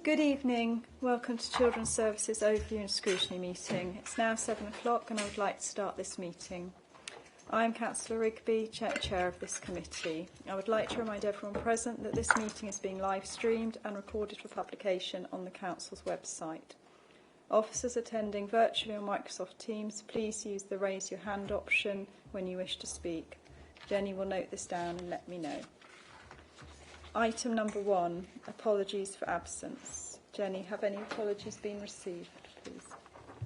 Good evening. Welcome to Children's Services Overview and Scrutiny meeting. It's now 7 o'clock and I would like to start this meeting. I am Councillor Rigby, Chair of this committee. I would like to remind everyone present that this meeting is being live streamed and recorded for publication on the Council's website. Officers attending virtually on Microsoft Teams, please use the raise your hand option when you wish to speak. Jenny will note this down and let me know. Item number 1, apologies for absence. Jenny, have any apologies been received, please?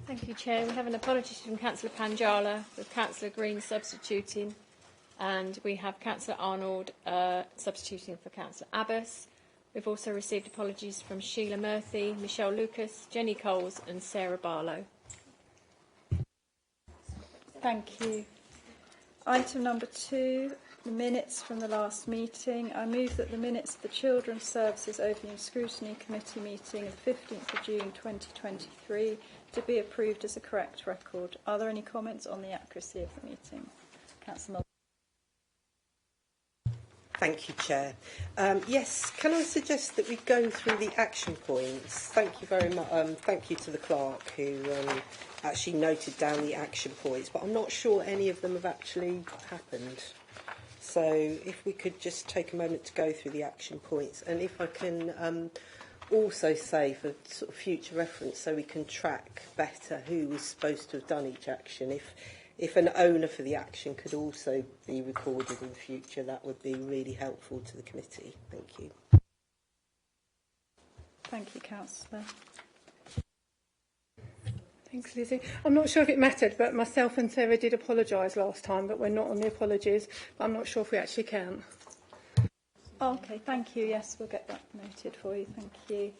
Thank you, Chair. We have an apology from Councillor Panjala, with Councillor Green substituting, and we have Councillor Arnold substituting for Councillor Abbas. We've also received apologies from Sheila Murphy, Michelle Lucas, Jenny Coles and Sarah Barlow. Thank you. Item number 2, the minutes from the last meeting. I move that the minutes of the Children's Services Overview and Scrutiny Committee meeting of the 15th of June 2023 to be approved as a correct record. Are there any comments on the accuracy of the meeting? Councillor Mulder. Thank you, Chair. Yes, can I suggest that we go through the action points? Thank you very much. Thank you to the clerk who actually noted down the action points, but I'm not sure any of them have actually happened. So if we could just take a moment to go through the action points, and if I can also say for sort of future reference, so we can track better who was supposed to have done each action. If an owner for the action could also be recorded in the future, that would be really helpful to the committee. Thank you. Thank you, Councillor. Thanks, Lizzie. I'm not sure if it mattered, but myself and Sarah did apologise last time, but we're not on the apologies. But I'm not sure if we actually can. Okay, thank you. Yes, we'll get that noted for you. Thank you.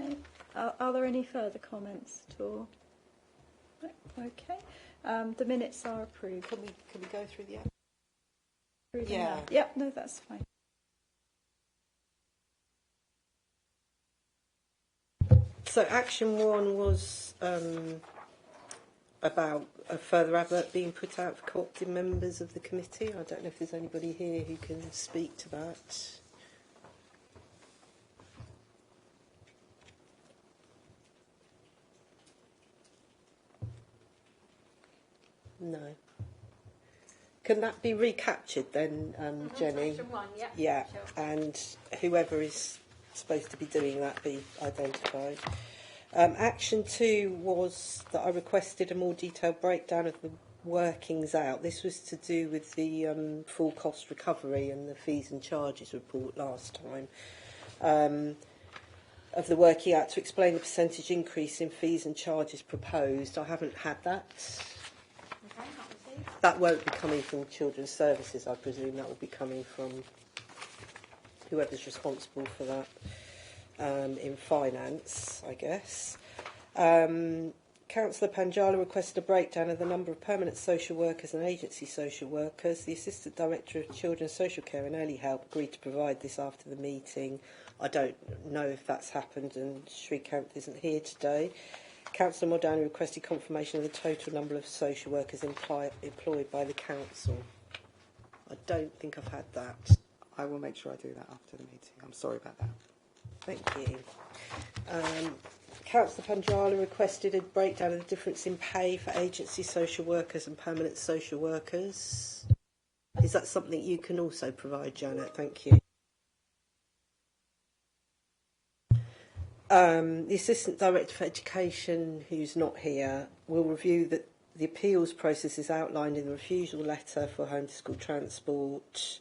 Okay. Are there any further comments at all? No? Okay. The minutes are approved. Can we go through the Through yeah. Now? Yep, no, that's fine. So action 1 was about a further advert being put out for co-opted members of the committee. I don't know if there's anybody here who can speak to that. No. Can that be recaptured then, Jenny? One, yeah. Yeah, Sure. and whoever is supposed to be doing that be identified. Action 2 was that I requested a more detailed breakdown of the workings out. This was to do with the full cost recovery and the fees and charges report last time. Of the working out to explain the percentage increase in fees and charges proposed. I haven't had that. Okay, not received. That won't be coming from Children's Services, I presume. That will be coming from whoever's responsible for that in finance, I guess. Councillor Panjala requested a breakdown of the number of permanent social workers and agency social workers. The Assistant Director of Children's Social Care and Early Help agreed to provide this after the meeting. I don't know if that's happened, and Srikanth isn't here today. Councillor Modani requested confirmation of the total number of social workers employed by the council. I don't think I've had that. I will make sure I do that after the meeting. I'm sorry about that. Thank you. Councillor Panjala requested a breakdown of the difference in pay for agency social workers and permanent social workers. Is that something you can also provide, Janet? Thank you. The Assistant Director for Education, who's not here, will review the appeals processes outlined in the refusal letter for home to school transport.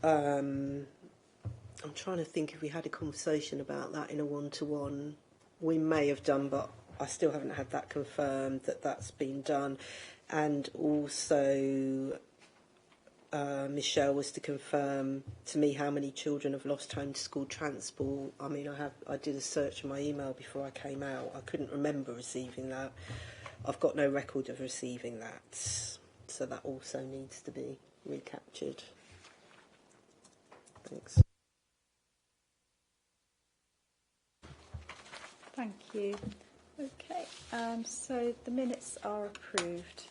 I'm trying to think if we had a conversation about that in a one-to-one. We may have done, but I still haven't had that confirmed that that's been done. And also, Michelle was to confirm to me how many children have lost home to school transport. I mean, I did a search in my email before I came out. I couldn't remember receiving that. I've got no record of receiving that. So that also needs to be recaptured. Thanks. Thank you. Okay, so the minutes are approved.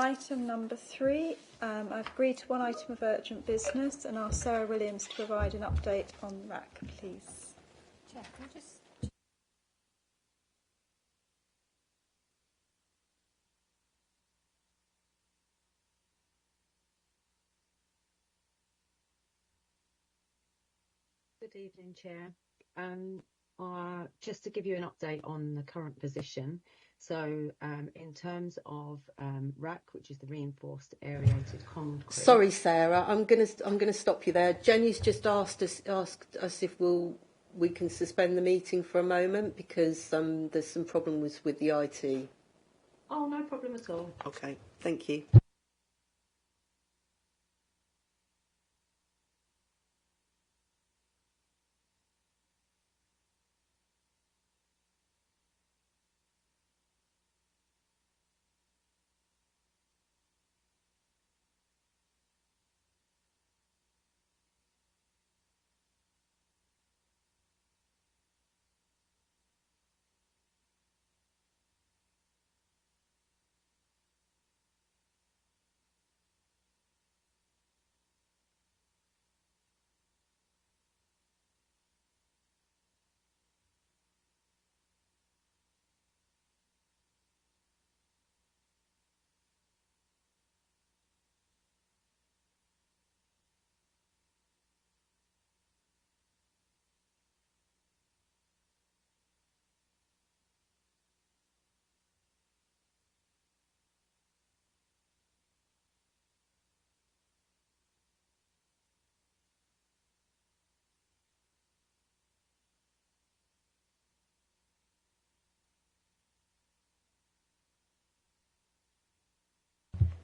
Item number 3, I've agreed to one item of urgent business and asked Sarah Williams to provide an update on RAC, please. Chair, can I just... Good evening, Chair. Just to give you an update on the current position. So, in terms of RAC, which is the reinforced aerated concrete. Sorry, Sarah, I'm gonna stop you there. Jenny's just asked us if we can suspend the meeting for a moment because there's some problems with the IT. Oh, no problem at all. Okay, thank you.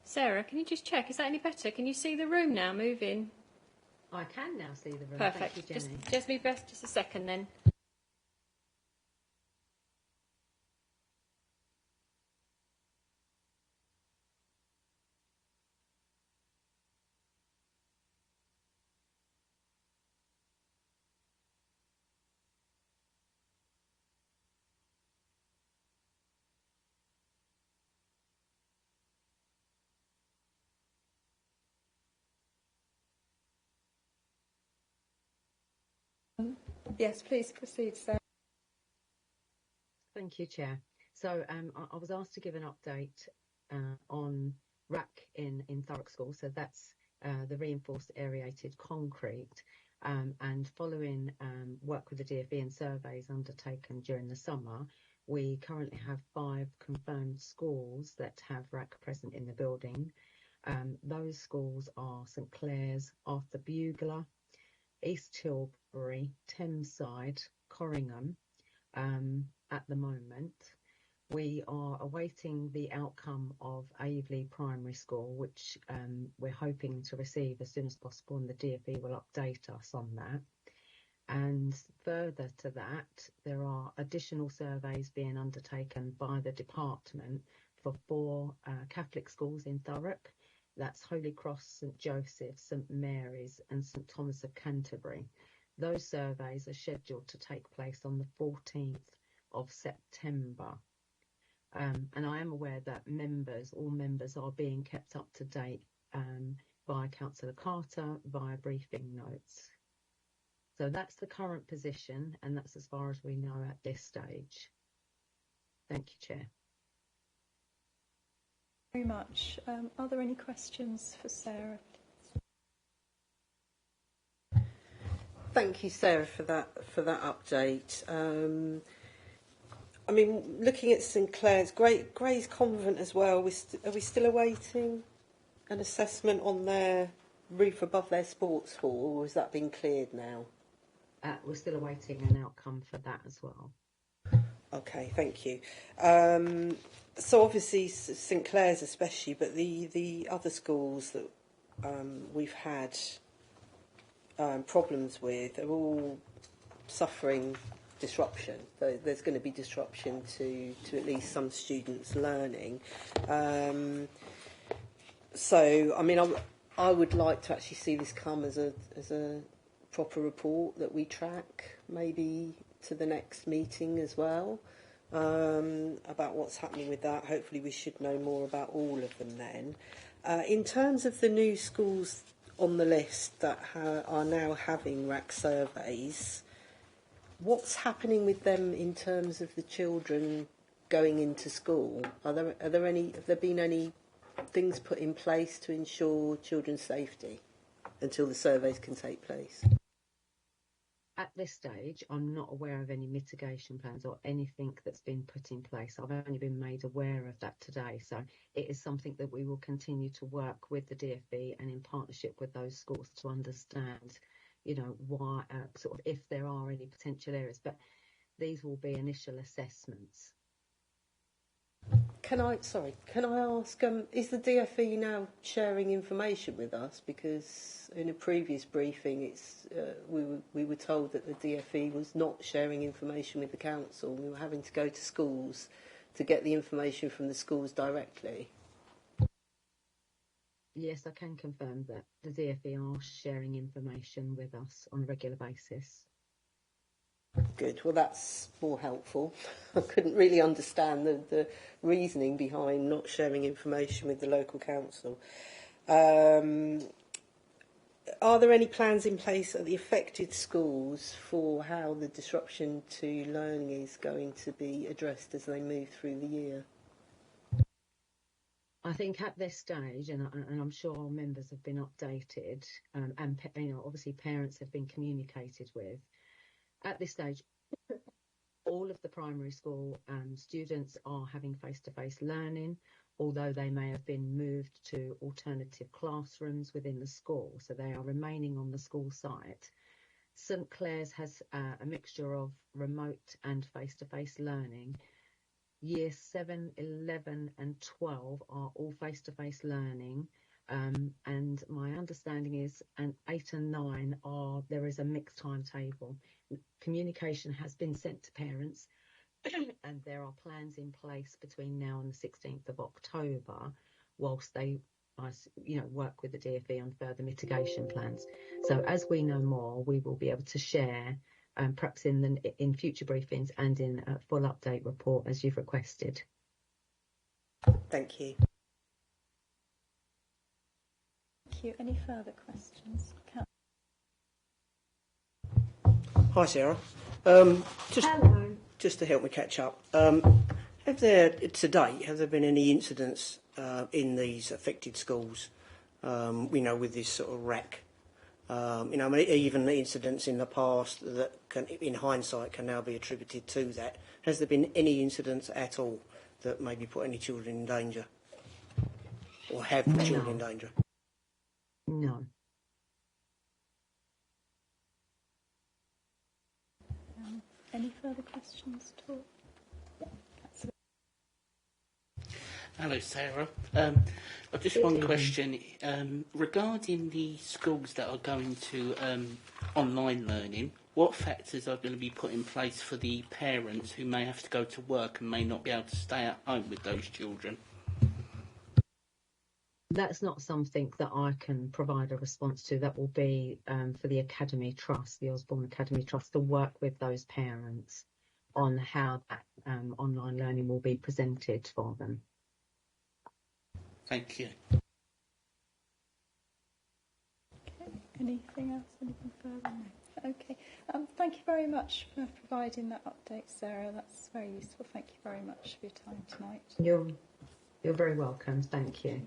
Sarah, can you just check? Is that any better? Can you see the room now moving? I can now see the room. Perfect. Thank you, Jenny. Just move back just a second then. Yes, please proceed, Sarah. Thank you, Chair. So I was asked to give an update on RAC in Thurrock School. So that's the reinforced aerated concrete. And following work with the DfE and surveys undertaken during the summer, we currently have 5 confirmed schools that have RAC present in the building. Those schools are St Clair's, Arthur Bugler, East Tilbury, Thameside, Corringham. At the moment, we are awaiting the outcome of Aveley Primary School, which we're hoping to receive as soon as possible, and the DfE will update us on that. And further to that, there are additional surveys being undertaken by the department for 4 Catholic schools in Thurrock. That's Holy Cross, St Joseph, St Mary's and St Thomas of Canterbury. Those surveys are scheduled to take place on the 14th of September. And I am aware that all members are being kept up to date by Councillor Carter via briefing notes. So that's the current position, and that's as far as we know at this stage. Thank you, Chair. Very much. Are there any questions for Sarah? Thank you, Sarah, for that update. I mean, looking at St Clair's, Gray's Convent as well. Are we still awaiting an assessment on their roof above their sports hall, or has that been cleared now? We're still awaiting an outcome for that as well. Okay, thank you. So obviously St Clair's especially, but the other schools that we've had problems with are all suffering disruption. There's going to be disruption to at least some students' learning. So, I mean, I would like to actually see this come as a proper report that we track, maybe to the next meeting as well. about what's happening with that. Hopefully we should know more about all of them then. In terms of the new schools on the list that are now having RAC surveys, what's happening with them in terms of the children going into school? Have there been any things put in place to ensure children's safety until the surveys can take place? At this stage, I'm not aware of any mitigation plans or anything that's been put in place. I've only been made aware of that today. So it is something that we will continue to work with the DfE and in partnership with those schools to understand, why, sort of if there are any potential areas. But these will be initial assessments. Can I ask, is the DfE now sharing information with us? Because in a previous briefing, we were told that the DfE was not sharing information with the council. We were having to go to schools to get the information from the schools directly. Yes, I can confirm that the DfE are sharing information with us on a regular basis. Good. Well, that's more helpful. I couldn't really understand the reasoning behind not sharing information with the local council. Are there any plans in place at the affected schools for how the disruption to learning is going to be addressed as they move through the year? I think at this stage, and I'm sure our members have been updated, and obviously parents have been communicated with. At this stage, all of the primary school students are having face-to-face learning, although they may have been moved to alternative classrooms within the school, so they are remaining on the school site. St Clair's has a mixture of remote and face-to-face learning. Year 7, 11 and 12 are all face-to-face learning. And my understanding is, and 8 and 9 there is a mixed timetable. Communication has been sent to parents, and there are plans in place between now and the 16th of October, whilst they, work with the DfE on further mitigation plans. So as we know more, we will be able to share, perhaps in future briefings and in a full update report as you've requested. Thank you. Thank you. Any further questions? Hi, Sarah. Hello. Just to help me catch up, have there been any incidents in these affected schools, with this sort of RAC? Even the incidents in the past that in hindsight, can now be attributed to that. Has there been any incidents at all that maybe put any children in danger? Or have put children in danger? No. Any further questions at all? Hello, Sarah. I've just one question regarding the schools that are going to online learning. What factors are going to be put in place for the parents who may have to go to work and may not be able to stay at home with those children? That's not something that I can provide a response to. That will be for the Academy Trust, the Osborne Academy Trust, to work with those parents on how that online learning will be presented for them. Thank you. Okay. Anything else? Anything further? No. Okay. Thank you very much for providing that update, Sarah. That's very useful. Thank you very much for your time tonight. You're very welcome. Thank you.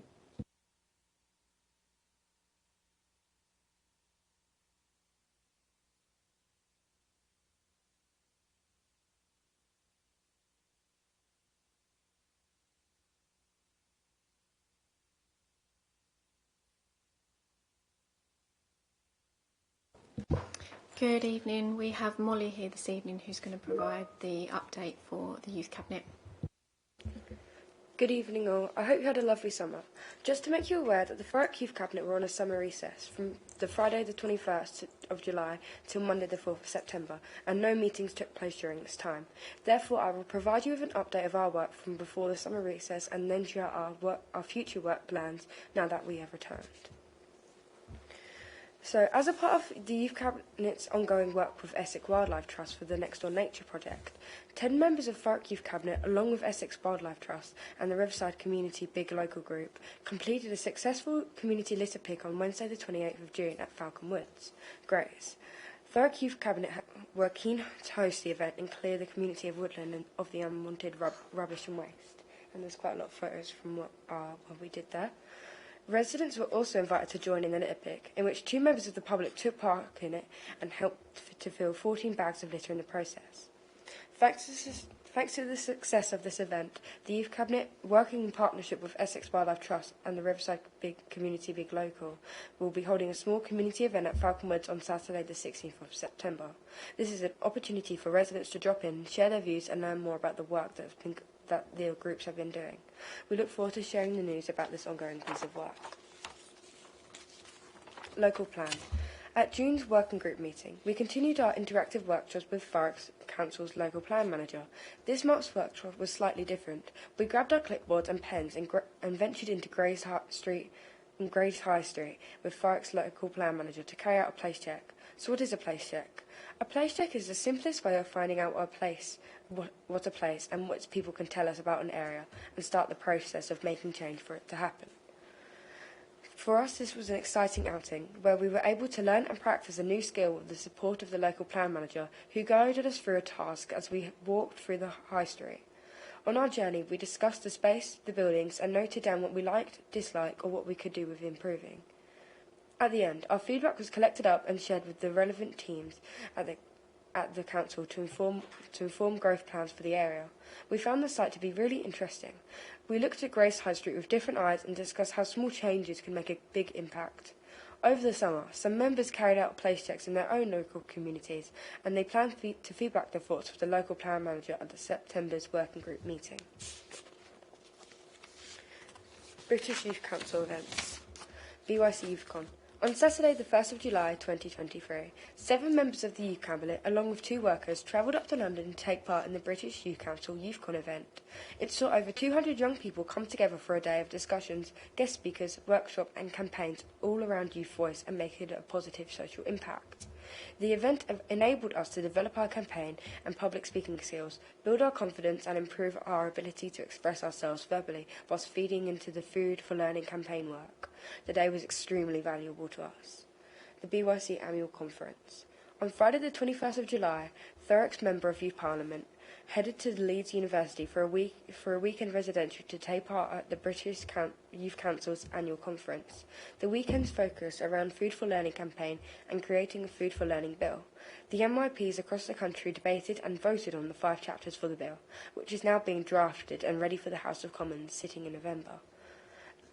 Good evening. We have Molly here this evening who's going to provide the update for the Youth Cabinet. Good evening all. I hope you had a lovely summer. Just to make you aware that the Thurrock Youth Cabinet were on a summer recess from the Friday the 21st of July till Monday the 4th of September, and no meetings took place during this time. Therefore, I will provide you with an update of our work from before the summer recess and then share our future work plans now that we have returned. So, as a part of the Youth Cabinet's ongoing work with Essex Wildlife Trust for the Next Door Nature project, 10 members of Thurrock Youth Cabinet, along with Essex Wildlife Trust and the Riverside Community Big Local Group, completed a successful community litter pick on Wednesday the 28th of June at Falcon Woods, Grays. Thurrock Youth Cabinet were keen to host the event and clear the community of woodland and of the unwanted rubbish and waste. And there's quite a lot of photos from what we did there. Residents were also invited to join in the litter pick, in which 2 members of the public took part in it and helped to fill 14 bags of litter in the process. Thanks to the success of this event, the Youth Cabinet, working in partnership with Essex Wildlife Trust and the Riverside Community Big Local, will be holding a small community event at Falcon Woods on Saturday the 16th of September. This is an opportunity for residents to drop in, share their views and learn more about the work that the groups have been doing. We look forward to sharing the news about this ongoing piece of work. Local plan. At June's working group meeting, we continued our interactive workshops with Thurrock Council's local plan manager. This month's workshop was slightly different. We grabbed our clipboards and pens and ventured into Grays High Street with Thurrock's local plan manager to carry out a place check. So what is a place check? A place check is the simplest way of finding out what a place and what people can tell us about an area and start the process of making change for it to happen. For us, this was an exciting outing where we were able to learn and practice a new skill with the support of the local plan manager who guided us through a task as we walked through the high street. On our journey, we discussed the space, the buildings and noted down what we liked, disliked or what we could do with improving. At the end, our feedback was collected up and shared with the relevant teams at the council to inform growth plans for the area. We found the site to be really interesting. We looked at Grace High Street with different eyes and discussed how small changes can make a big impact. Over the summer, some members carried out place checks in their own local communities, and they plan to feedback their thoughts with the local plan manager at the September's working group meeting. British Youth Council events. BYC YouthCon. On Saturday, the 1st of July 2023, 7 members of the Youth Cabinet, along with 2 workers, travelled up to London to take part in the British Youth Council YouthCon event. It saw over 200 young people come together for a day of discussions, guest speakers, workshops and campaigns all around youth voice and making it a positive social impact. The event enabled us to develop our campaign and public speaking skills, build our confidence and improve our ability to express ourselves verbally whilst feeding into the Food for Learning campaign work. The day was extremely valuable to us. The BYC Annual Conference. On Friday the 21st of July, Thurrock's Member of Youth Parliament headed to Leeds University for a weekend residential to take part at the British Youth Council's annual conference. The weekend's focused around Food for Learning campaign and creating a Food for Learning bill. The MYPs across the country debated and voted on the 5 chapters for the bill, which is now being drafted and ready for the House of Commons sitting in November.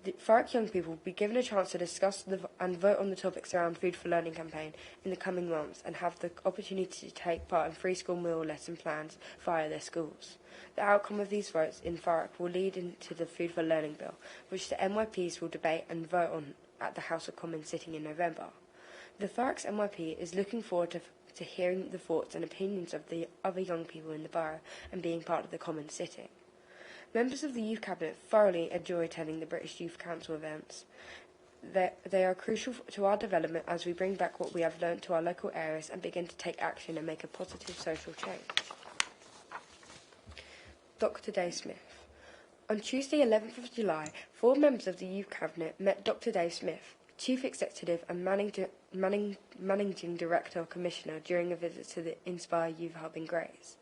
The Thurrock young people will be given a chance to discuss and vote on the topics around Food for Learning campaign in the coming months and have the opportunity to take part in free school meal lesson plans via their schools. The outcome of these votes in Thurrock will lead into the Food for Learning bill, which the MYPs will debate and vote on at the House of Commons sitting in November. The Thurrock's MYP is looking forward to hearing the thoughts and opinions of the other young people in the borough and being part of the Commons sitting. Members of the Youth Cabinet thoroughly enjoy attending the British Youth Council events. They are crucial to our development as we bring back what we have learnt to our local areas and begin to take action and make a positive social change. Dr. Dave Smith. On Tuesday 11th of July, 4 members of the Youth Cabinet met Dr. Dave Smith, Chief Executive and Managing Director Commissioner during a visit to the Inspire Youth Hub in Grays.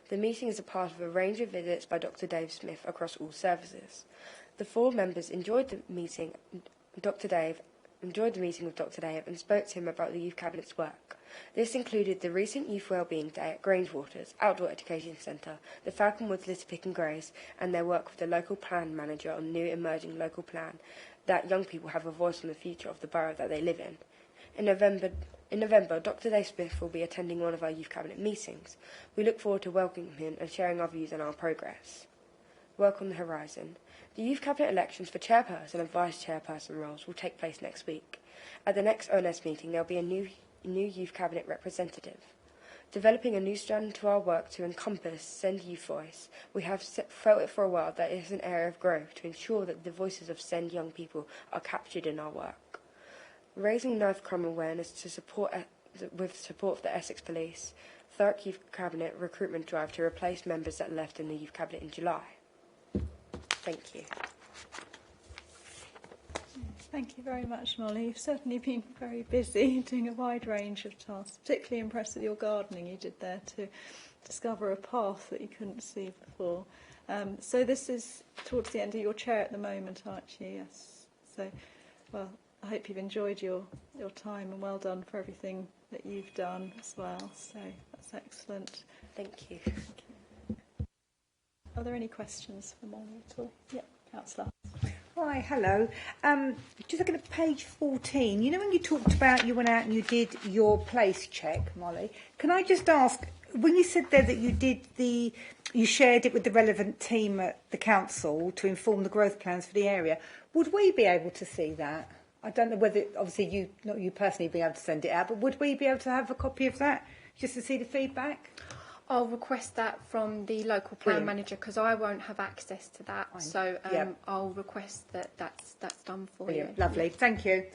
The meeting is a part of a range of visits by Dr. Dave Smith across all services. The 4 members enjoyed the meeting with Dr. Dave and spoke to him about the Youth Cabinet's work. This included the recent Youth Wellbeing Day at Grangewaters Outdoor Education Centre, the Falcon Woods Litter Pick and Grays, and their work with the local plan manager on new emerging local plan that young people have a voice on the future of the borough that they live in. In November, Dr. Dave Smith will be attending one of our Youth Cabinet meetings. We look forward to welcoming him and sharing our views and our progress. Work on the horizon. The Youth Cabinet elections for chairperson and vice chairperson roles will take place next week. At the next ONS meeting, there will be a new Youth Cabinet representative. Developing a new strand to our work to encompass Send Youth Voice, we have felt it for a while that it is an area of growth to ensure that the voices of Send young people are captured in our work. raising knife crime awareness to support with support of the Essex Police, Thurrock Youth Cabinet recruitment drive to replace members that left in the Youth Cabinet in July. Thank you. Thank you very much, Molly. You've certainly been very busy doing a wide range of tasks. Particularly impressed with your gardening you did there to discover a path that you couldn't see before. So this is towards the end of your chair at the moment, aren't you? Yes. So, well, I hope you've enjoyed your time, and well done for everything that you've done as well. So that's excellent. Thank you. Are there any questions for Molly at all? Yeah, Councillor. Hi, hello. Just looking at page 14, you know when you talked about you went out and you did your place check, Molly, can I just ask, when you said there that you shared it with the relevant team at the council to inform the growth plans for the area, would we be able to see that? I don't know whether, obviously, not you personally being able to send it out, but would we be able to have a copy of that just to see the feedback? I'll request that from the local plan manager because I won't have access to that. Fine. So I'll request that's done for you. Lovely, thank you.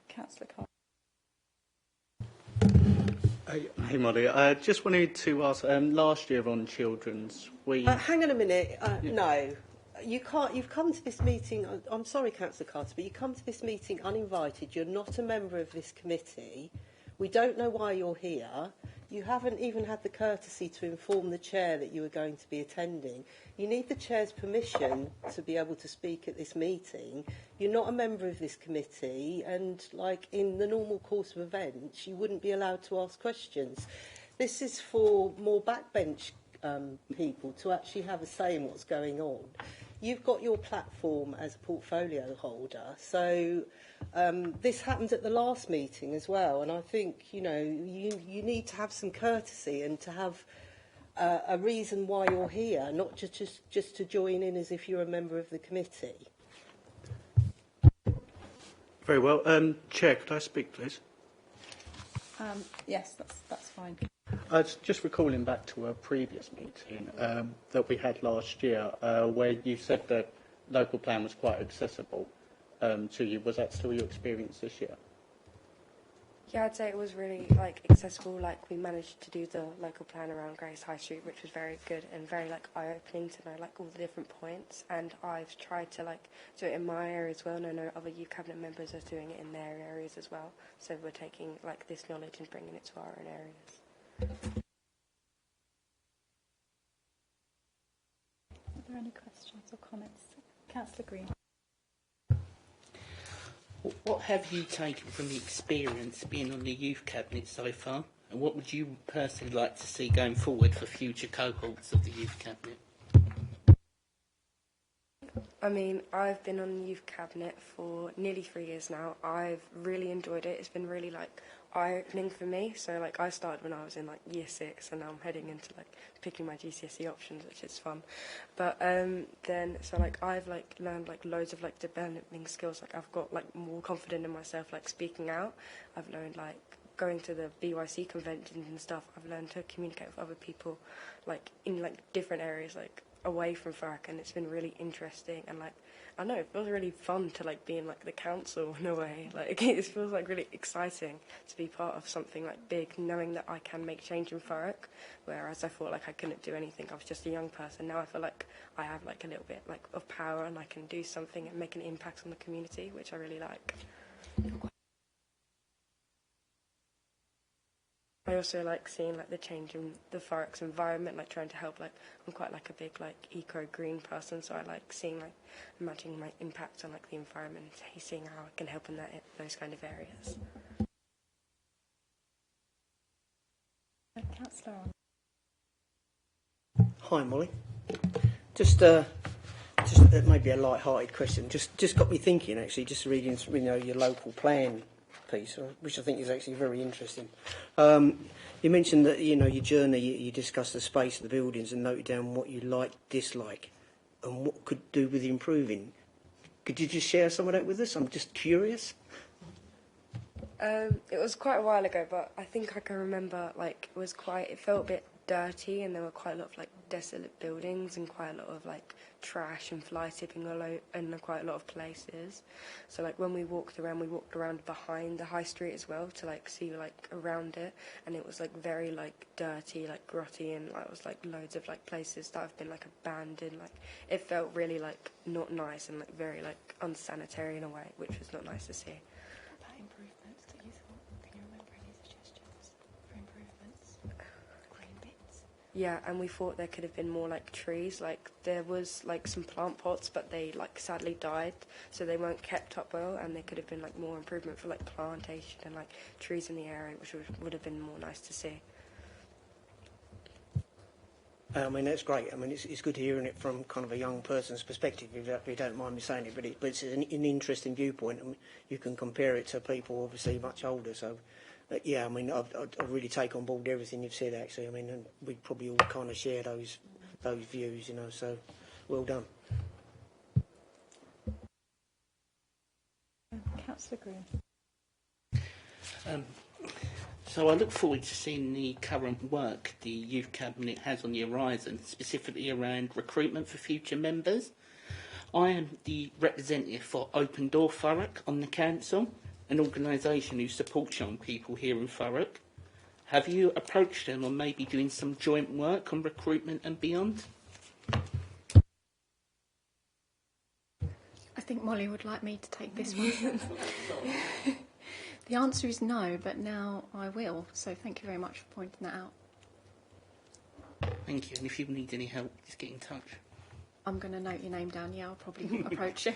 Councillor Carr. Hey Molly, I just wanted to ask, last year on children's, hang on a minute, no. You can't. You've come to this meeting. I'm sorry, Councillor Carter, but you come to this meeting uninvited. You're not a member of this committee. We don't know why you're here. You haven't even had the courtesy to inform the chair that you were going to be attending. You need the chair's permission to be able to speak at this meeting. You're not a member of this committee, and like in the normal course of events, you wouldn't be allowed to ask questions. This is for more backbench people to actually have a say in what's going on. You've got your platform as a portfolio holder, so this happened at the last meeting as well, and I think, you know, you need to have some courtesy and to have a reason why you're here, not just to join in as if you're a member of the committee. Very well. Chair, could I speak, please? Yes, that's fine. I was just recalling back to a previous meeting that we had last year where you said that local plan was quite accessible to you. Was that still your experience this year? Yeah, I'd say it was really accessible. We managed to do the local plan around Grace High Street, which was very good and very eye-opening to know all the different points. And I've tried to do it in my area as well, and I know other youth cabinet members are doing it in their areas as well. So we're taking this knowledge and bringing it to our own areas. Are there any questions or comments? Councillor Green. What have you taken from the experience being on the youth cabinet so far, and what would you personally like to see going forward for future cohorts of the youth cabinet? I mean, I've been on the youth cabinet for nearly 3 years now. I've really enjoyed it. It's been really eye-opening for me. So I started when I was in year 6, and now I'm heading into picking my GCSE options, which is fun. But then I've learned loads of developing skills. I've got more confidence in myself, speaking out. I've learned going to the BYC conventions and stuff. I've learned to communicate with other people in different areas away from Thurrock, and it's been really interesting. And I know it feels really fun to be in the council in a way. It feels really exciting to be part of something big, knowing that I can make change in Thurrock, whereas I thought I couldn't do anything. I was just a young person. Now I feel I have a little bit of power, and I can do something and make an impact on the community, which I really like. I also like seeing the change in the Thurrock's environment, trying to help. I'm quite a big eco-green person, so I like seeing imagining my impact on the environment, seeing how I can help in those kind of areas. Councillor. Hi, Molly. Just maybe a light-hearted question. Just got me thinking actually. Just reading your local plan piece, which I think is actually very interesting. You mentioned that your journey. You discussed the space of the buildings and noted down what you like, dislike, and what could do with improving. Could you just share some of that with us? I'm just curious. It was quite a while ago, but I think I can remember it felt a bit dirty, and there were quite a lot of desolate buildings and quite a lot of like trash and fly tipping in quite a lot of places. So like when we walked around behind the high street as well to like see like around it, and it was like very like dirty, like grotty, and like, it was like loads of like places that have been like abandoned. Like it felt really like not nice and like very like unsanitary in a way, which was not nice to see. About improvements that you thought, can you remember any suggestions for improvements? Green bits? Yeah, and we thought there could have been more like trees. Like there was like some plant pots, but they like sadly died, so they weren't kept up well. And there could have been like more improvement for like plantation and like trees in the area, which would have been more nice to see. I mean, that's great. I mean, it's good hearing it from kind of a young person's perspective, if you don't mind me saying it, but it's an interesting viewpoint, and you can compare it to people obviously much older. So, yeah, I mean, I really take on board everything you've said, actually. I mean, and we probably all kind of share those views, you know, so well done. Councillor Green. So I look forward to seeing the current work the Youth Cabinet has on the horizon, specifically around recruitment for future members. I am the representative for Open Door Thurrock on the council, an organisation who supports young people here in Thurrock. Have you approached them on maybe doing some joint work on recruitment and beyond? I think Molly would like me to take this one. The answer is no, but now I will. So thank you very much for pointing that out. Thank you. And if you need any help, just get in touch. I'm going to note your name down. Yeah, I'll probably approach you.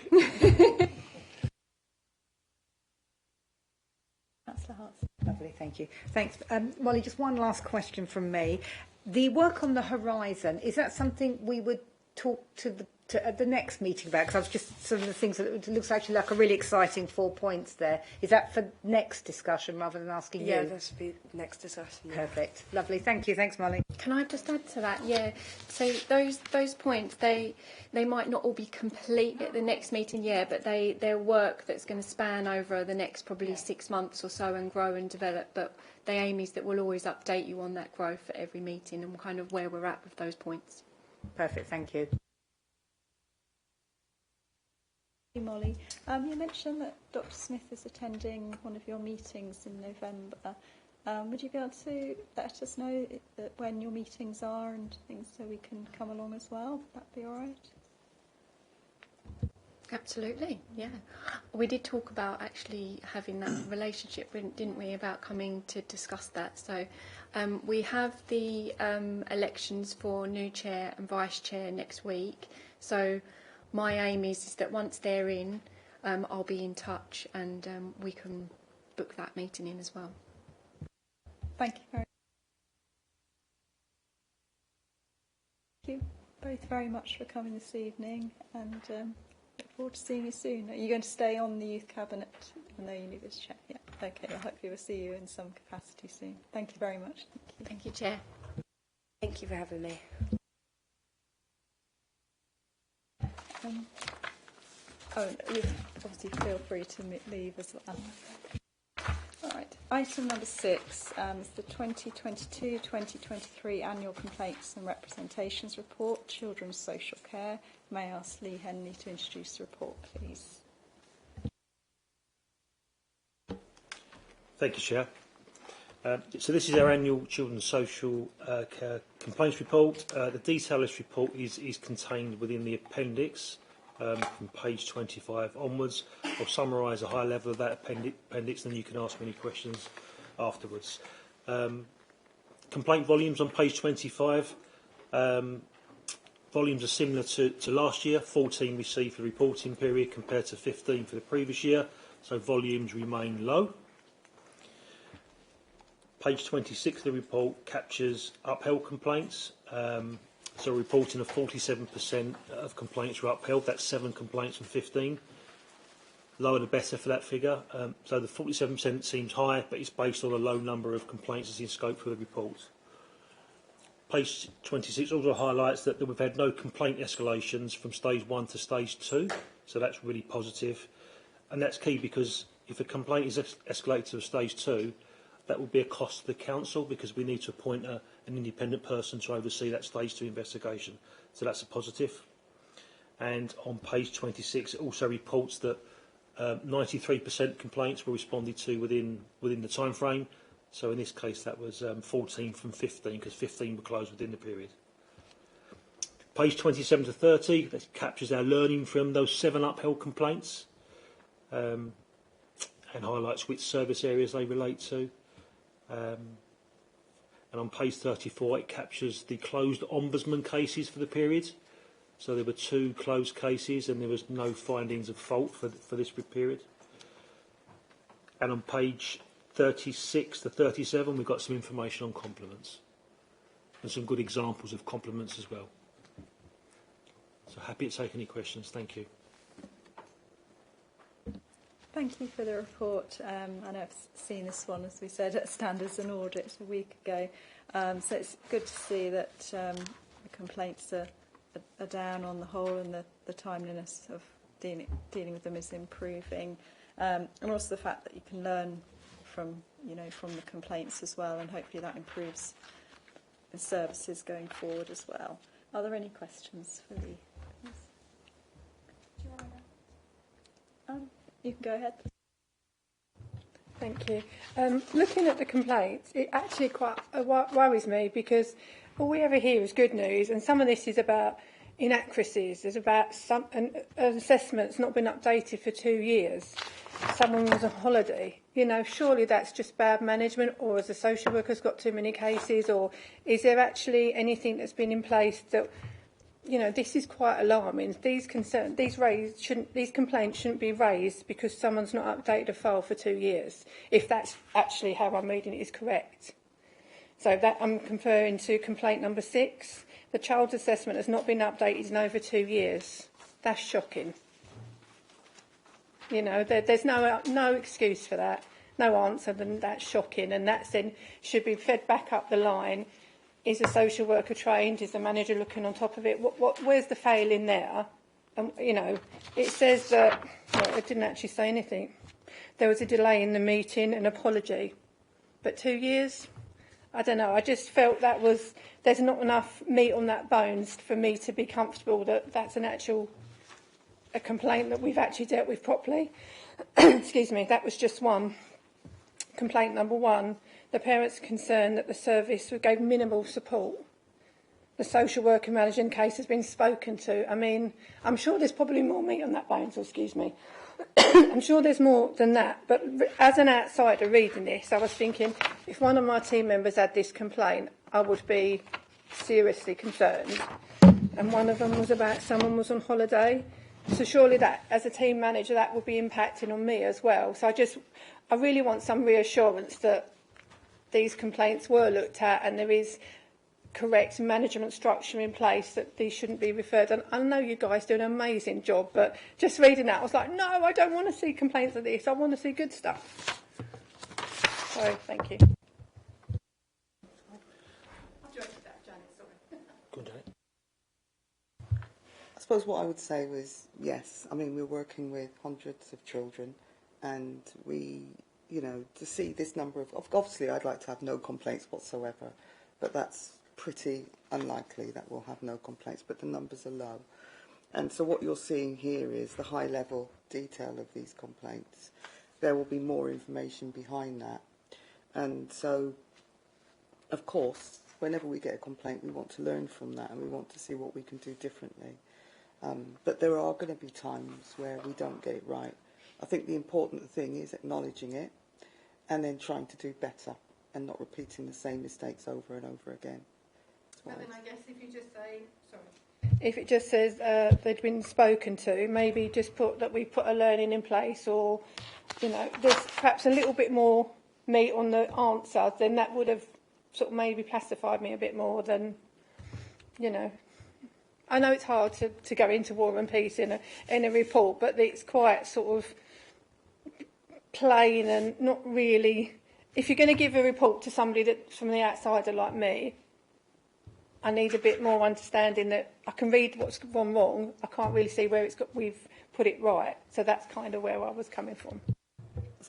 Councillor Hart. Lovely, thank you. Thanks. Molly, just one last question from me. The work on the horizon, is that something we would talk to at the next meeting about? Because I was just some of the things that it looks actually like a really exciting 4 points there. Is that for next discussion rather than asking you? Yeah, that should be next discussion. Perfect. Lovely. Thank you. Thanks, Molly. Can I just add to that? Yeah. So those points, they might not all be complete at the next meeting, yeah, but they're work that's going to span over the next probably 6 months or so and grow and develop. But the aim is that we'll always update you on that growth at every meeting and kind of where we're at with those points. Perfect. Thank you. Molly, you mentioned that Dr. Smith is attending one of your meetings in November. Would you be able to let us know when your meetings are and things so we can come along as well? Would that be all right? Absolutely, yeah. We did talk about actually having that relationship, didn't we, about coming to discuss that. So we have the elections for new chair and vice chair next week. So my aim is that once they're in, I'll be in touch and we can book that meeting in as well. Thank you both very much for coming this evening, and look forward to seeing you soon. Are you going to stay on the Youth Cabinet? I know you need this check. Yeah. Okay. I hopefully we'll see you in some capacity soon. Thank you very much. Thank you, Chair. Thank you for having me. You obviously feel free to leave as well. All right. Item number 6 is the 2022-2023 Annual Complaints and Representations Report, Children's Social Care. May I ask Lee Henley to introduce the report, please? Thank you, Chair. So this is our annual Children's Social Care Complaints Report. The detail of this report is contained within the appendix from page 25 onwards. I'll summarise a high level of that appendix, and then you can ask me any questions afterwards. Complaint volumes on page 25. Volumes are similar to last year. 14 received for the reporting period compared to 15 for the previous year, so volumes remain low. Page 26 of the report captures upheld complaints. So reporting of 47% of complaints were upheld. That's 7 complaints from 15. Lower the better for that figure. So the 47% seems high, but it's based on a low number of complaints that's in scope for the report. Page 26 also highlights that we've had no complaint escalations from stage 1 to stage 2. So that's really positive. And that's key because if a complaint is escalated to stage 2, That will be a cost to the council because we need to appoint an independent person to oversee that stage 2 investigation. So that's a positive. And on page 26, it also reports that 93% complaints were responded to within the time frame. So in this case, that was 14 from 15 because 15 were closed within the period. Page 27 to 30, that captures our learning from those 7 upheld complaints and highlights which service areas they relate to. And on page 34, it captures the closed ombudsman cases for the period. So there were 2 closed cases and there was no findings of fault for this period. And on page 36 to 37, we've got some information on compliments and some good examples of compliments as well. So happy to take any questions. Thank you. Thank you for the report. I know I've seen this one, as we said, at Standards and Audit a week ago. So it's good to see that the complaints are down on the whole, and the timeliness of dealing with them is improving. And also the fact that you can learn from the complaints as well, and hopefully that improves the services going forward as well. Are there any questions for the? You can go ahead. Thank you. Looking at the complaints, it actually quite worries me because all we ever hear is good news, and some of this is about inaccuracies. There's about an assessment's not been updated for 2 years. Someone was on holiday. Surely that's just bad management, or has the social worker's got too many cases, or is there actually anything that's been in place that, this is quite alarming. These complaints shouldn't be raised because someone's not updated a file for 2 years, if that's actually how I'm reading it is correct. So that I'm referring to complaint number 6. The child's assessment has not been updated in over 2 years. That's shocking. There's no excuse for that, no answer, then that's shocking, and that then should be fed back up the line. Is the social worker trained? Is the manager looking on top of it? Where's the fail in there? It says that, well, it didn't actually say anything. There was a delay in the meeting, an apology. But 2 years? I don't know. I just felt there's not enough meat on that bones for me to be comfortable that that's a complaint that we've actually dealt with properly. Excuse me, that was just one. Complaint number 1. The parents are concerned that the service gave minimal support. The social worker managing case has been spoken to. I mean, I'm sure there's probably more meat on that bone, so excuse me. I'm sure there's more than that. But as an outsider reading this, I was thinking, if one of my team members had this complaint, I would be seriously concerned. And one of them was about someone was on holiday. So surely that, as a team manager, that would be impacting on me as well. So I really want some reassurance that these complaints were looked at and there is correct management structure in place, that these shouldn't be referred. And I know you guys do an amazing job, but just reading that, I was like, no, I don't want to see complaints of this. I want to see good stuff. So, thank you. I suppose what I would say was, yes, I mean, we're working with hundreds of children, and we, to see this number of, obviously I'd like to have no complaints whatsoever, but that's pretty unlikely that we'll have no complaints, but the numbers are low. And so what you're seeing here is the high level detail of these complaints. There will be more information behind that. And so, of course, whenever we get a complaint, we want to learn from that and we want to see what we can do differently. But there are going to be times where we don't get it right. I think the important thing is acknowledging it and then trying to do better and not repeating the same mistakes over and over again. Well, then I guess if you just say, if it just says they'd been spoken to, maybe just put that we put a learning in place, or, there's perhaps a little bit more meat on the answer, then that would have sort of maybe pacified me a bit more than, I know it's hard to go into War and Peace in a report, but it's quite sort of plain and not really. If you're going to give a report to somebody that's from the outsider like me, I need a bit more understanding that I can read what's gone wrong. I can't really see where we've put it right. So that's kind of where I was coming from.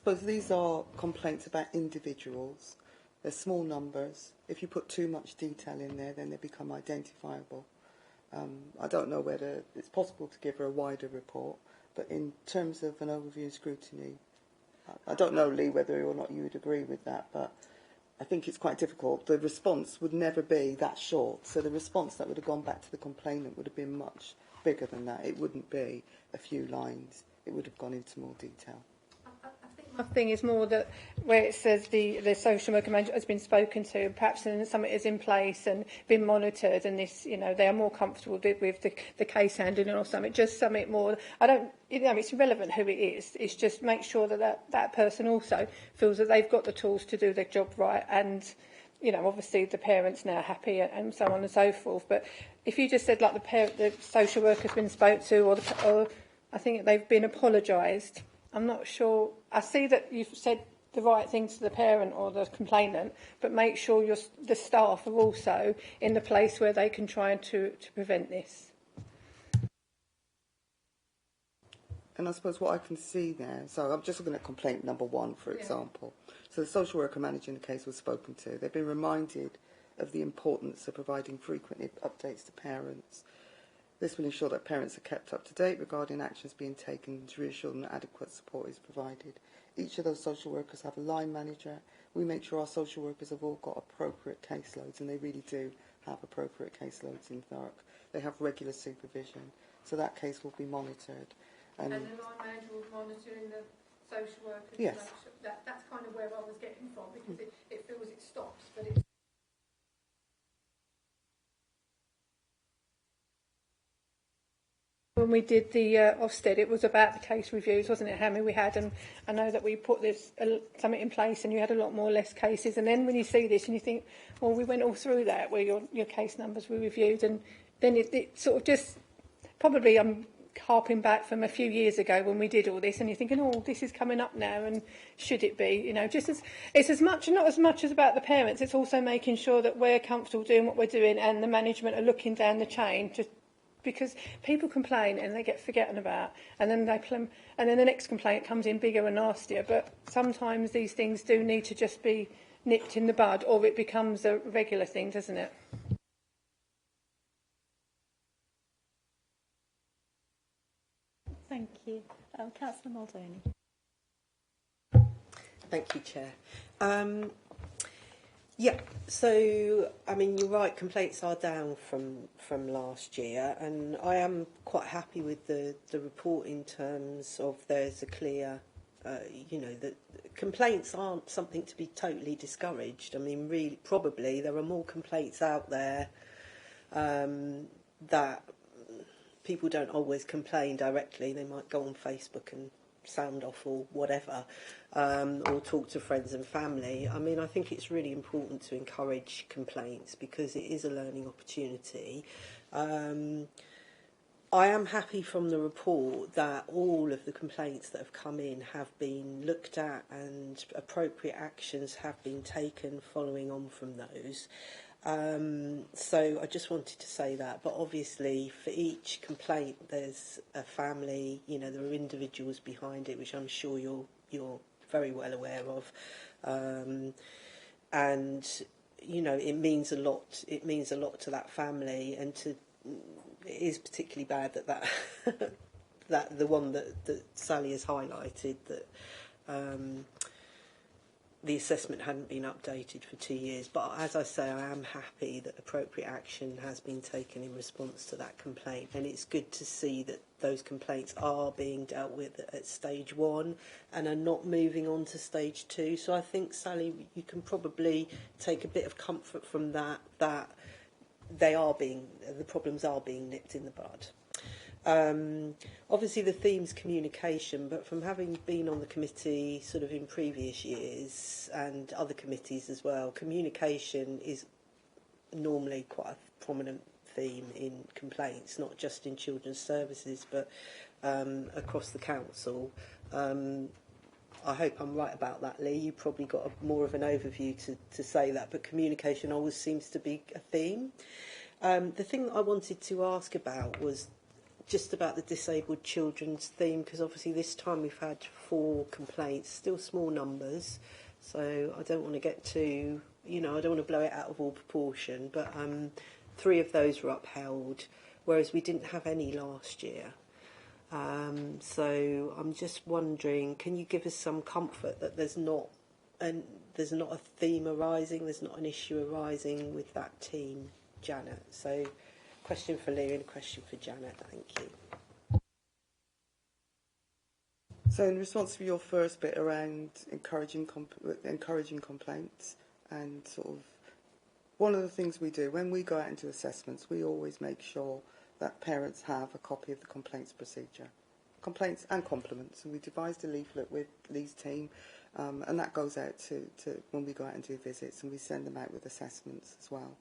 suppose these are complaints about individuals. They're small numbers. If you put too much detail in there, then they become identifiable. I don't know whether it's possible to give her a wider report, but in terms of an overview and scrutiny, I don't know, Lee, whether or not you would agree with that, but I think it's quite difficult. The response would never be that short, so the response that would have gone back to the complainant would have been much bigger than that. It wouldn't be a few lines. It would have gone into more detail. My thing is more that where it says the social worker manager has been spoken to, perhaps something is in place and been monitored, and this, you know, they are more comfortable with the case handling or something. Just something more. I don't, you know, it's irrelevant who it is. It's just make sure that person also feels that they've got the tools to do their job right, and you know, obviously the parents now happy and so on and so forth. But if you just said like the social worker's been spoke to, or I think they've been apologised. I'm not sure. I see that you've said the right thing to the parent or the complainant, but make sure the staff are also in the place where they can try to prevent this. And I suppose what I can see there, so I'm just looking at complaint number 1, for example. So the social worker manager in the case was spoken to. They've been reminded of the importance of providing frequent updates to parents. This will ensure that parents are kept up to date regarding actions being taken to reassure them that adequate support is provided. Each of those social workers have a line manager. We make sure our social workers have all got appropriate caseloads, and they really do have appropriate caseloads in Thurrock. They have regular supervision, so that case will be monitored. And the line manager will monitoring the social workers. Yes. That's kind of where I was getting from, because it feels it stops, but it's. When we did the Ofsted, it was about the case reviews, wasn't it, how many we had? And I know that we put this something in place, and you had a lot more less cases. And then when you see this, and you think, well, we went all through that, where your case numbers were reviewed, and then it sort of just probably I'm harping back from a few years ago when we did all this, and you're thinking, oh, this is coming up now, and should it be? You know, just as it's as much, not as much as about the parents. It's also making sure that we're comfortable doing what we're doing, and the management are looking down the chain to. Because people complain and they get forgotten about, and then and then the next complaint comes in bigger and nastier. But sometimes these things do need to just be nipped in the bud, or it becomes a regular thing, doesn't it? Thank you. Councillor Muldowney. Thank you, Chair. Yeah, so, I mean, you're right, complaints are down from last year, and I am quite happy with the report in terms of there's a clear, you know, that complaints aren't something to be totally discouraged. I mean, really, probably there are more complaints out there that people don't always complain directly. They might go on Facebook and sound off or whatever, or talk to friends and family. I mean, I think it's really important to encourage complaints because it is a learning opportunity. I am happy from the report that all of the complaints that have come in have been looked at and appropriate actions have been taken following on from those. So I just wanted to say that, but obviously for each complaint there's a family, you know, there are individuals behind it, which I'm sure you're very well aware of, and you know, it means a lot to that family, and it is particularly bad that that the one that Sally has highlighted, that the assessment hadn't been updated for 2 years. But as I say, I am happy that appropriate action has been taken in response to that complaint, and it's good to see that those complaints are being dealt with at stage 1 and are not moving on to stage 2. So I think, Sally, you can probably take a bit of comfort from that the problems are being nipped in the bud. Obviously the theme's communication, but from having been on the committee sort of in previous years and other committees as well, communication is normally quite a prominent theme in complaints, not just in children's services but across the council. I hope I'm right about that, Lee. You probably got more of an overview to say that, but communication always seems to be a theme. The thing that I wanted to ask about was just about the disabled children's theme, because obviously this time we've had 4 complaints, still small numbers, so I don't want to get too, I don't want to blow it out of all proportion, but 3 of those were upheld, whereas we didn't have any last year. So I'm just wondering, can you give us some comfort that there's not a theme arising, there's not an issue arising with that team, Janet? So, question for Lee and a question for Janet. Thank you. So, in response to your first bit around encouraging complaints, and sort of one of the things we do when we go out into assessments, we always make sure that parents have a copy of the complaints procedure, complaints and compliments, and we devised a leaflet with Lee's team. And that goes out to when we go out and do visits, and we send them out with assessments as well.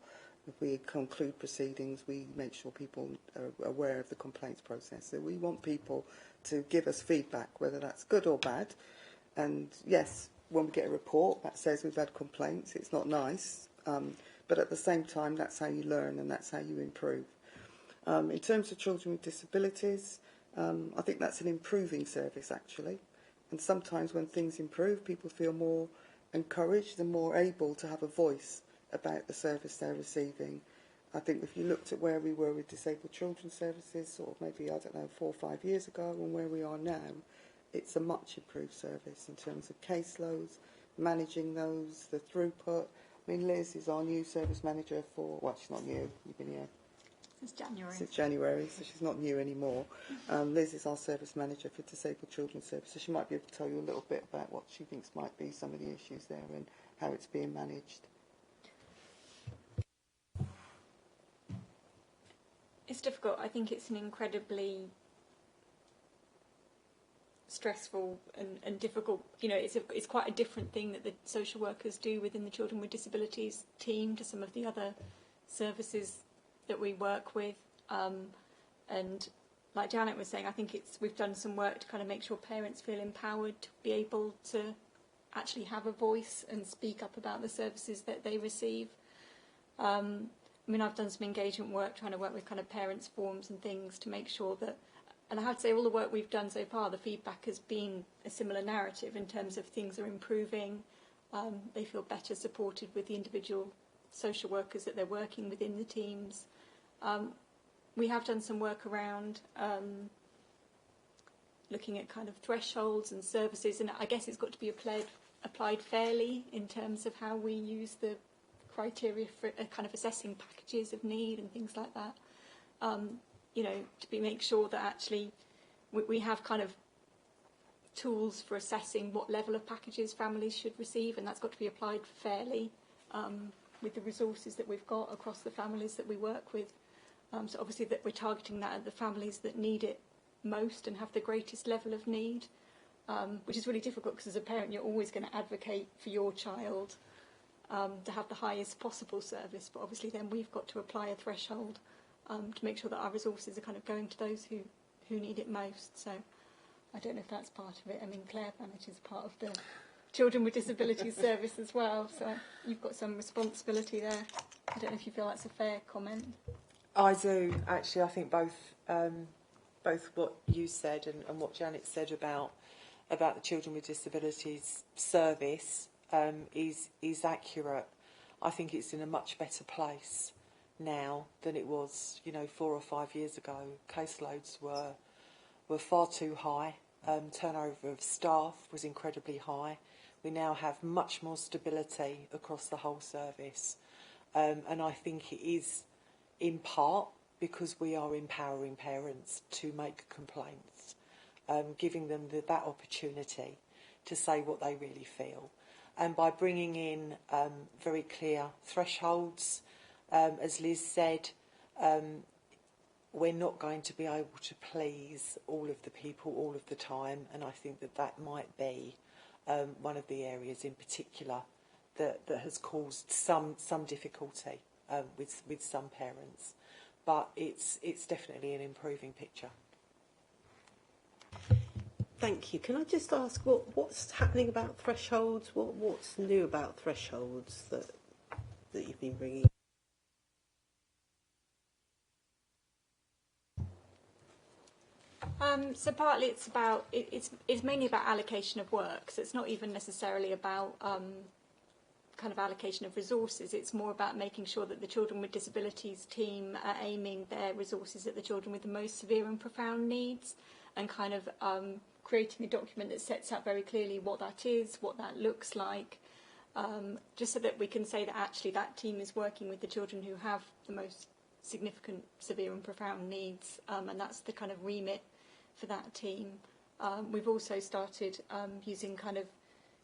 If we conclude proceedings, we make sure people are aware of the complaints process. So we want people to give us feedback, whether that's good or bad. And yes, when we get a report that says we've had complaints, it's not nice. But at the same time, that's how you learn and that's how you improve. In terms of children with disabilities, I think that's an improving service, actually. And sometimes when things improve, people feel more encouraged and more able to have a voice about the service they're receiving. I think if you looked at where we were with disabled children's services, sort of maybe, 4 or 5 years ago, and where we are now, it's a much improved service in terms of caseloads, managing those, the throughput. I mean, Liz is our new service manager she's not new, you've been here since January, so she's not new anymore. Liz is our service manager for disabled children's services, so she might be able to tell you a little bit about what she thinks might be some of the issues there and how it's being managed. It's difficult. I think it's an incredibly stressful and difficult, it's quite a different thing that the social workers do within the Children with Disabilities team to some of the other services that we work with, and like Janet was saying, I think we've done some work to kind of make sure parents feel empowered to be able to actually have a voice and speak up about the services that they receive. I've done some engagement work trying to work with kind of parents' forums and things to make sure that, and I have to say all the work we've done so far, the feedback has been a similar narrative in terms of things are improving, they feel better supported with the individual social workers that they're working within the teams. We have done some work around looking at kind of thresholds and services, and I guess it's got to be applied fairly in terms of how we use the criteria for kind of assessing packages of need and things like that. To make sure that actually we have kind of tools for assessing what level of packages families should receive, and that's got to be applied fairly with the resources that we've got across the families that we work with. So obviously that we're targeting that at the families that need it most and have the greatest level of need, which is really difficult because as a parent you're always going to advocate for your child to have the highest possible service, but obviously then we've got to apply a threshold to make sure that our resources are kind of going to those who need it most. So I don't know if that's part of it. I mean, Claire manages part of the Children with Disabilities Service as well, so you've got some responsibility there. I don't know if you feel that's a fair comment. I do, actually. I think both what you said and what Janet said about the Children with Disabilities Service is accurate. I think it's in a much better place now than it was, 4 or 5 years ago. Caseloads were far too high. Turnover of staff was incredibly high. We now have much more stability across the whole service, and I think it is in part because we are empowering parents to make complaints, giving them that opportunity to say what they really feel. And by bringing in very clear thresholds, as Liz said, we're not going to be able to please all of the people all of the time, and I think that might be one of the areas in particular that has caused some difficulty with some parents. But it's definitely an improving picture. Thank you. Can I just ask what's happening about thresholds? What's new about thresholds that you've been bringing? So partly it's about it's mainly about allocation of work. So it's not even necessarily about kind of allocation of resources. It's more about making sure that the children with disabilities team are aiming their resources at the children with the most severe and profound needs, and kind of creating a document that sets out very clearly what that is, what that looks like, just so that we can say that actually that team is working with the children who have the most significant, severe and profound needs, and that's the kind of remit for that team. We've also started using kind of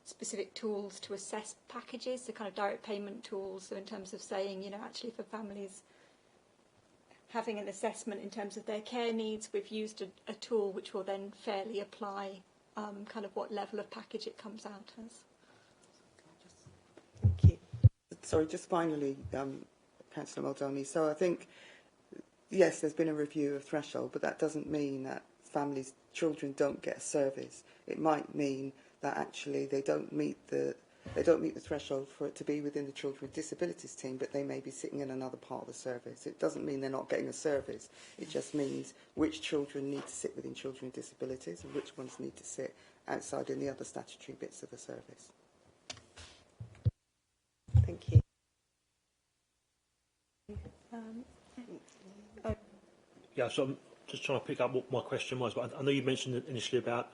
specific tools to assess packages, so kind of direct payment tools, so in terms of saying, you know, actually for families having an assessment in terms of their care needs, we've used a tool which will then fairly apply kind of what level of package it comes out as. Thank you. Sorry, just finally, Councillor Muldowney. So I think, yes, there's been a review of threshold, but that doesn't mean that children don't get a service. It might mean that actually they don't meet the threshold for it to be within the children with disabilities team, but they may be sitting in another part of the service. It doesn't mean they're not getting a service. It just means which children need to sit within children with disabilities and which ones need to sit outside in the other statutory bits of the service. Thank you. Yeah, so I'm just trying to pick up what my question was, but I know you mentioned initially about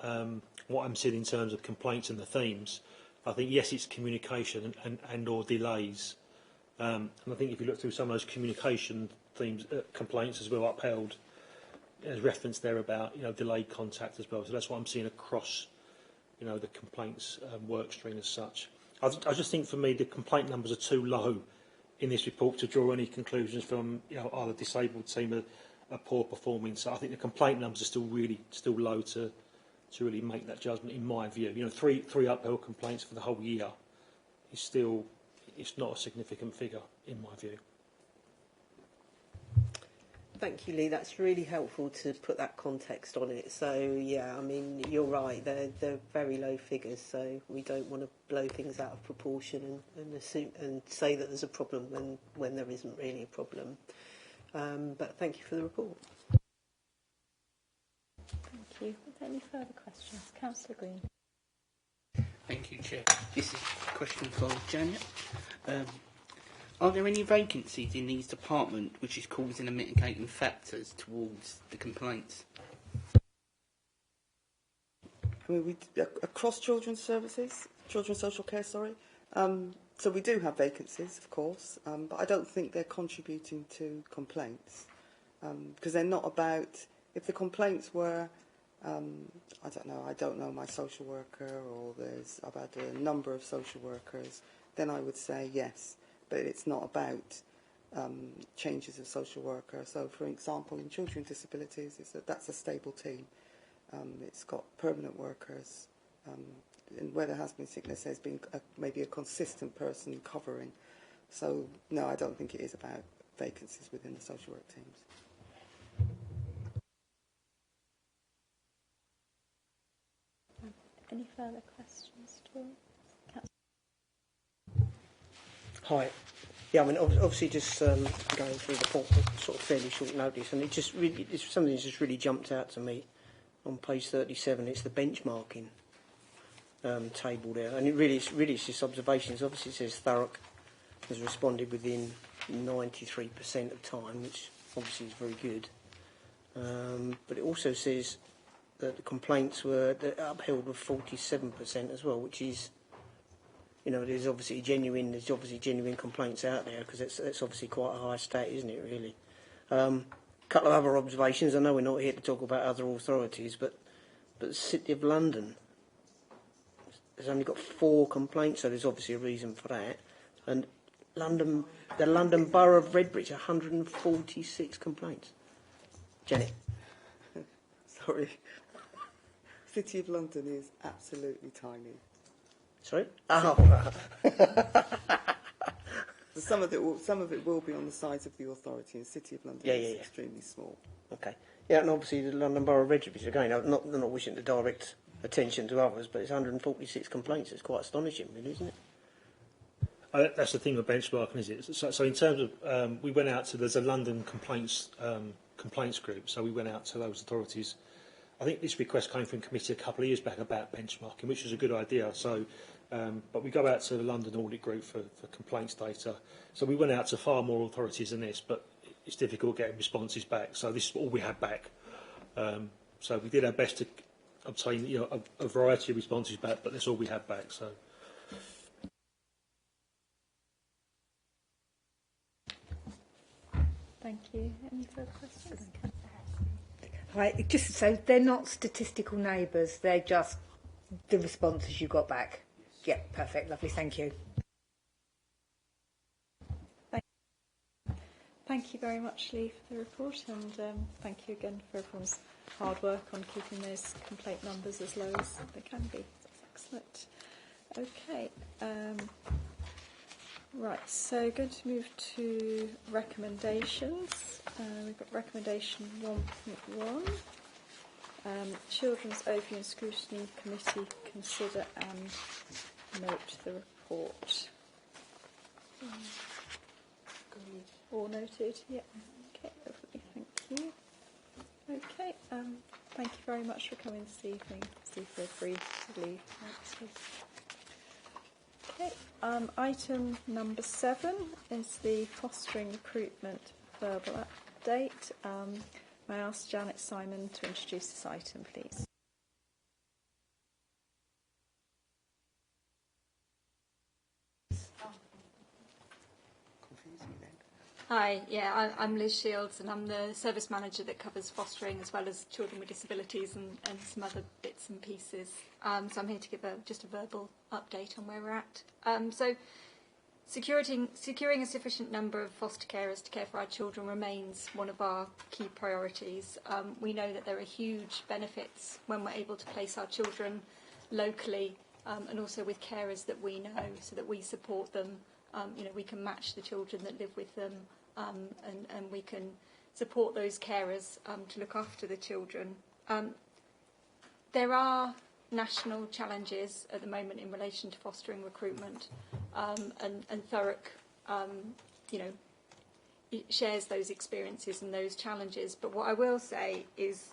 what I'm seeing in terms of complaints and the themes. I think, yes, it's communication and or delays. And I think if you look through some of those communication themes, complaints as well upheld, there's reference there about, you know, delayed contact as well. So that's what I'm seeing across, you know, the complaints work stream as such. I just think for me the complaint numbers are too low in this report to draw any conclusions from, you know, either disabled team are poor performing. So I think the complaint numbers are still low to really make that judgment, in my view. You know, three upheld complaints for the whole year is still, it's not a significant figure in my view. Thank you, Lee. That's really helpful to put that context on it. So, yeah, I mean, you're right. They're very low figures, so we don't want to blow things out of proportion and assume and say that there's a problem when there isn't really a problem. But thank you for the report. Thank you. Are there any further questions? Councillor Green. Thank you, Chair. This is a question for Janet. Are there any vacancies in these departments which is causing a mitigating factors towards the complaints? I mean, across children's services, children's social care, sorry. So we do have vacancies, of course, but I don't think they're contributing to complaints because they're not about. If the complaints were, I don't know my social worker, or I've had a number of social workers, then I would say yes. But it's not about changes of social worker. So, for example, in children with disabilities, that's a stable team. It's got permanent workers, and where there has been sickness, there's been maybe a consistent person covering. So, no, I don't think it is about vacancies within the social work teams. Any further questions at all? Hi. Yeah, I mean, obviously just going through the report at sort of fairly short notice, and it's something that's just really jumped out to me on page 37. It's the benchmarking table there, and it's just observations. Obviously, it says Thurrock has responded within 93% of time, which obviously is very good. But it also says that the complaints were upheld with 47% as well, which is, you know, there's obviously genuine complaints out there, because it's obviously quite a high stat, isn't it, really? Couple of other observations. I know we're not here to talk about other authorities, but the City of London has only got 4 complaints, so there's obviously a reason for that. And the London Borough of Redbridge, 146 complaints. Janet. Sorry. City of London is absolutely tiny. Sorry? Oh. Some of it will be on the size of the authority, and City of London is extremely small. Okay. Yeah, and obviously the London Borough of Redbridge, again, I'm not wishing to direct attention to others, but it's 146 complaints. It's quite astonishing, really, isn't it? That's the thing with benchmarking, is it? So in terms of, we went out to, there's a London complaints group, so we went out to those authorities I think this request came from committee a couple of years back about benchmarking, which was a good idea. So, but we go out to the London Audit Group for complaints data. So we went out to far more authorities than this, but it's difficult getting responses back. So this is all we had back. So we did our best to obtain, you know, a variety of responses back, but that's all we had back. So. Thank you. Any further questions? Right, just so they're not statistical neighbours, they're just the responses you got back. Yeah, perfect, lovely, thank you. Thank you very much, Lee, for the report, and thank you again for everyone's hard work on keeping those complaint numbers as low as they can be. That's excellent. Okay. Right, so going to move to recommendations. We've got recommendation 1.1. Children's Overview and Scrutiny Committee consider and note the report. All noted? Yep. Okay, lovely, thank you. Okay, thank you very much for coming this evening. See if you're free to leave. Okay, item number 7 is the fostering recruitment verbal update. May I ask Janet Simon to introduce this item, please? Hi, I'm Liz Shields, and I'm the service manager that covers fostering as well as children with disabilities and some other bits and pieces. So I'm here to give just a verbal update on where we're at. So securing a sufficient number of foster carers to care for our children remains one of our key priorities. We know that there are huge benefits when we're able to place our children locally and also with carers that we know, so that we support them. We can match the children that live with them, and we can support those carers to look after the children. There are national challenges at the moment in relation to fostering recruitment, and Thurrock, it shares those experiences and those challenges. But what I will say is,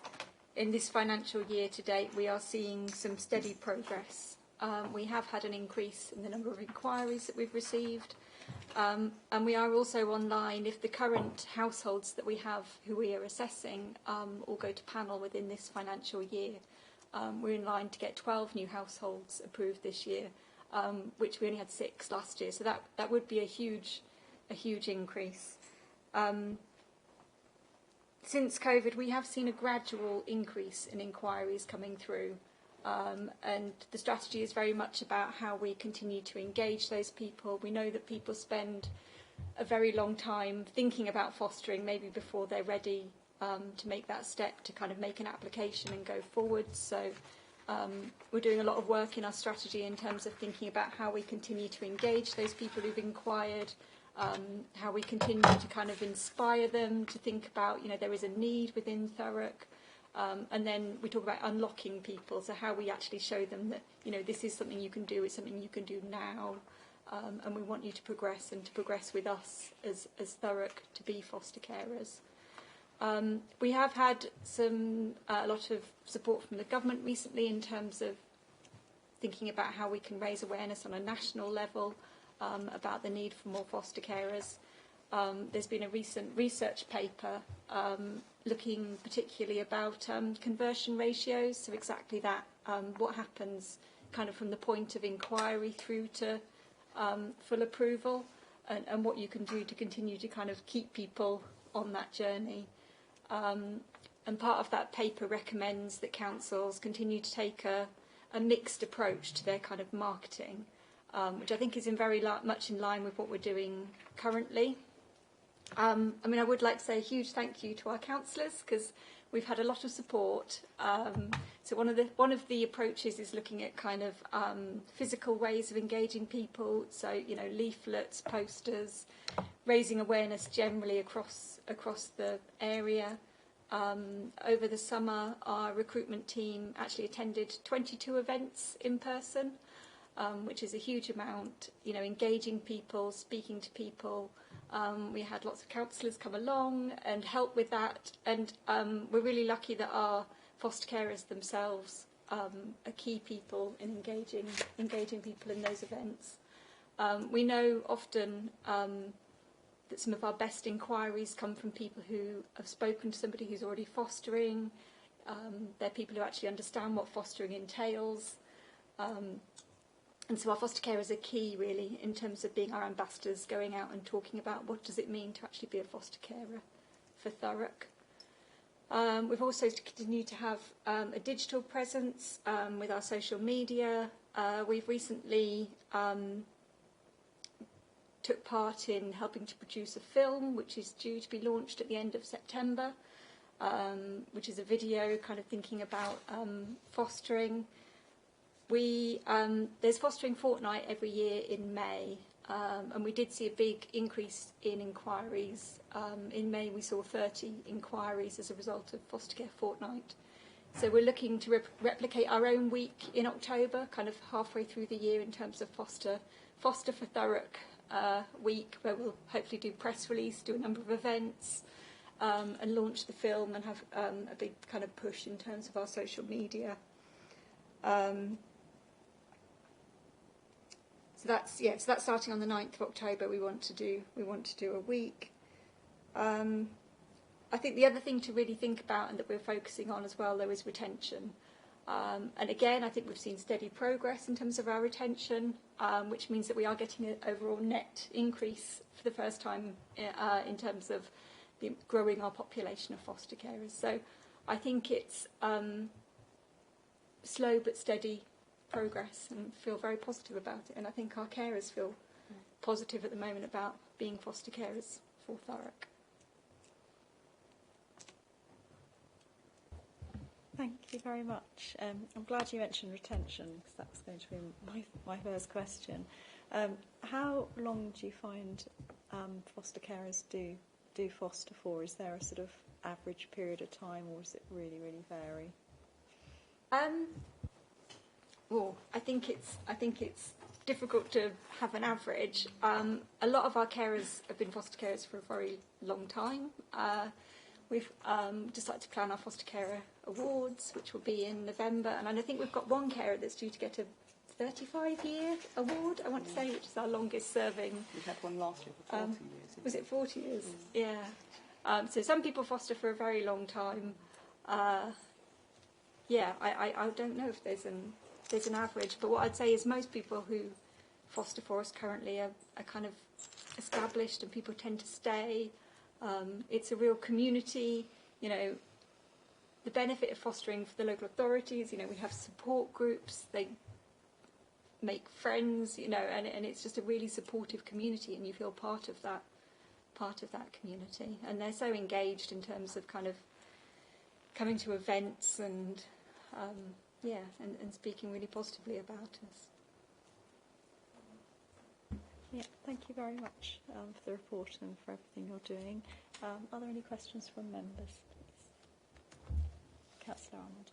in this financial year to date, we are seeing some steady progress. We have had an increase in the number of inquiries that we've received, and we are also online. If the current households that we have who we are assessing all go to panel within this financial year, we're in line to get 12 new households approved this year, which we only had 6 last year. So that would be a huge increase. Since COVID, we have seen a gradual increase in inquiries coming through. And the strategy is very much about how we continue to engage those people. We know that people spend a very long time thinking about fostering, maybe before they're ready to make that step to kind of make an application and go forward. So we're doing a lot of work in our strategy in terms of thinking about how we continue to engage those people who've inquired, how we continue to kind of inspire them to think about, there is a need within Thurrock. And then we talk about unlocking people, so how we actually show them that, this is something you can do, it's something you can do now, and we want you to progress and to progress with us as Thurrock to be foster carers. We have had a lot of support from the government recently in terms of thinking about how we can raise awareness on a national level about the need for more foster carers. There's been a recent research paper looking particularly about conversion ratios, so exactly that, what happens kind of from the point of inquiry through to full approval, and what you can do to continue to kind of keep people on that journey. And part of that paper recommends that councils continue to take a mixed approach to their kind of marketing, which I think is very much in line with what we're doing currently. I would like to say a huge thank you to our councillors, because we've had a lot of support. So one of the approaches is looking at kind of physical ways of engaging people. So leaflets, posters, raising awareness generally across the area. Over the summer, our recruitment team actually attended 22 events in person, which is a huge amount. Engaging people, speaking to people. We had lots of councillors come along and help with that, and we're really lucky that our foster carers themselves are key people in engaging people in those events. We know often that some of our best inquiries come from people who have spoken to somebody who's already fostering. They're people who actually understand what fostering entails. And so our foster carers are key, really, in terms of being our ambassadors, going out and talking about what does it mean to actually be a foster carer for Thurrock. We've also continued to have a digital presence with our social media. We've recently took part in helping to produce a film, which is due to be launched at the end of September, which is a video kind of thinking about fostering. There's Fostering Fortnight every year in May, and we did see a big increase in inquiries. In May we saw 30 inquiries as a result of Foster Care Fortnight. So we're looking to replicate our own week in October, kind of halfway through the year, in terms of Foster for Thurrock week, where we'll hopefully do press release, do a number of events, and launch the film and have a big kind of push in terms of our social media. So that's starting on the 9th of October. We want to do a week. I think the other thing to really think about and that we're focusing on as well, though, is retention. And again, I think we've seen steady progress in terms of our retention, which means that we are getting an overall net increase for the first time in terms of growing our population of foster carers. So I think it's slow but steady progress, and feel very positive about it. And I think our carers feel positive at the moment about being foster carers for Thurrock. Thank you very much. I'm glad you mentioned retention, because that was going to be my first question. How long do you find foster carers do foster for? Is there a sort of average period of time, or does it really, really vary? Well, I think it's difficult to have an average. A lot of our carers have been foster carers for a very long time. We've just like to plan our foster carer awards, which will be in November, and I think we've got one carer that's due to get a 35-year award, I want to say, which is our longest serving. We had one last year for 40 years. Was it 40 years? Yeah. So some people foster for a very long time. I don't know if there's an average, but what I'd say is most people who foster for us currently are kind of established, and people tend to stay. It's a real community, the benefit of fostering for the local authorities, we have support groups, they make friends, and it's just a really supportive community, and you feel part of that community. And they're so engaged in terms of kind of coming to events and speaking really positively about us. Yeah, thank you very much for the report and for everything you're doing. Are there any questions from members, please? Councillor Arnold.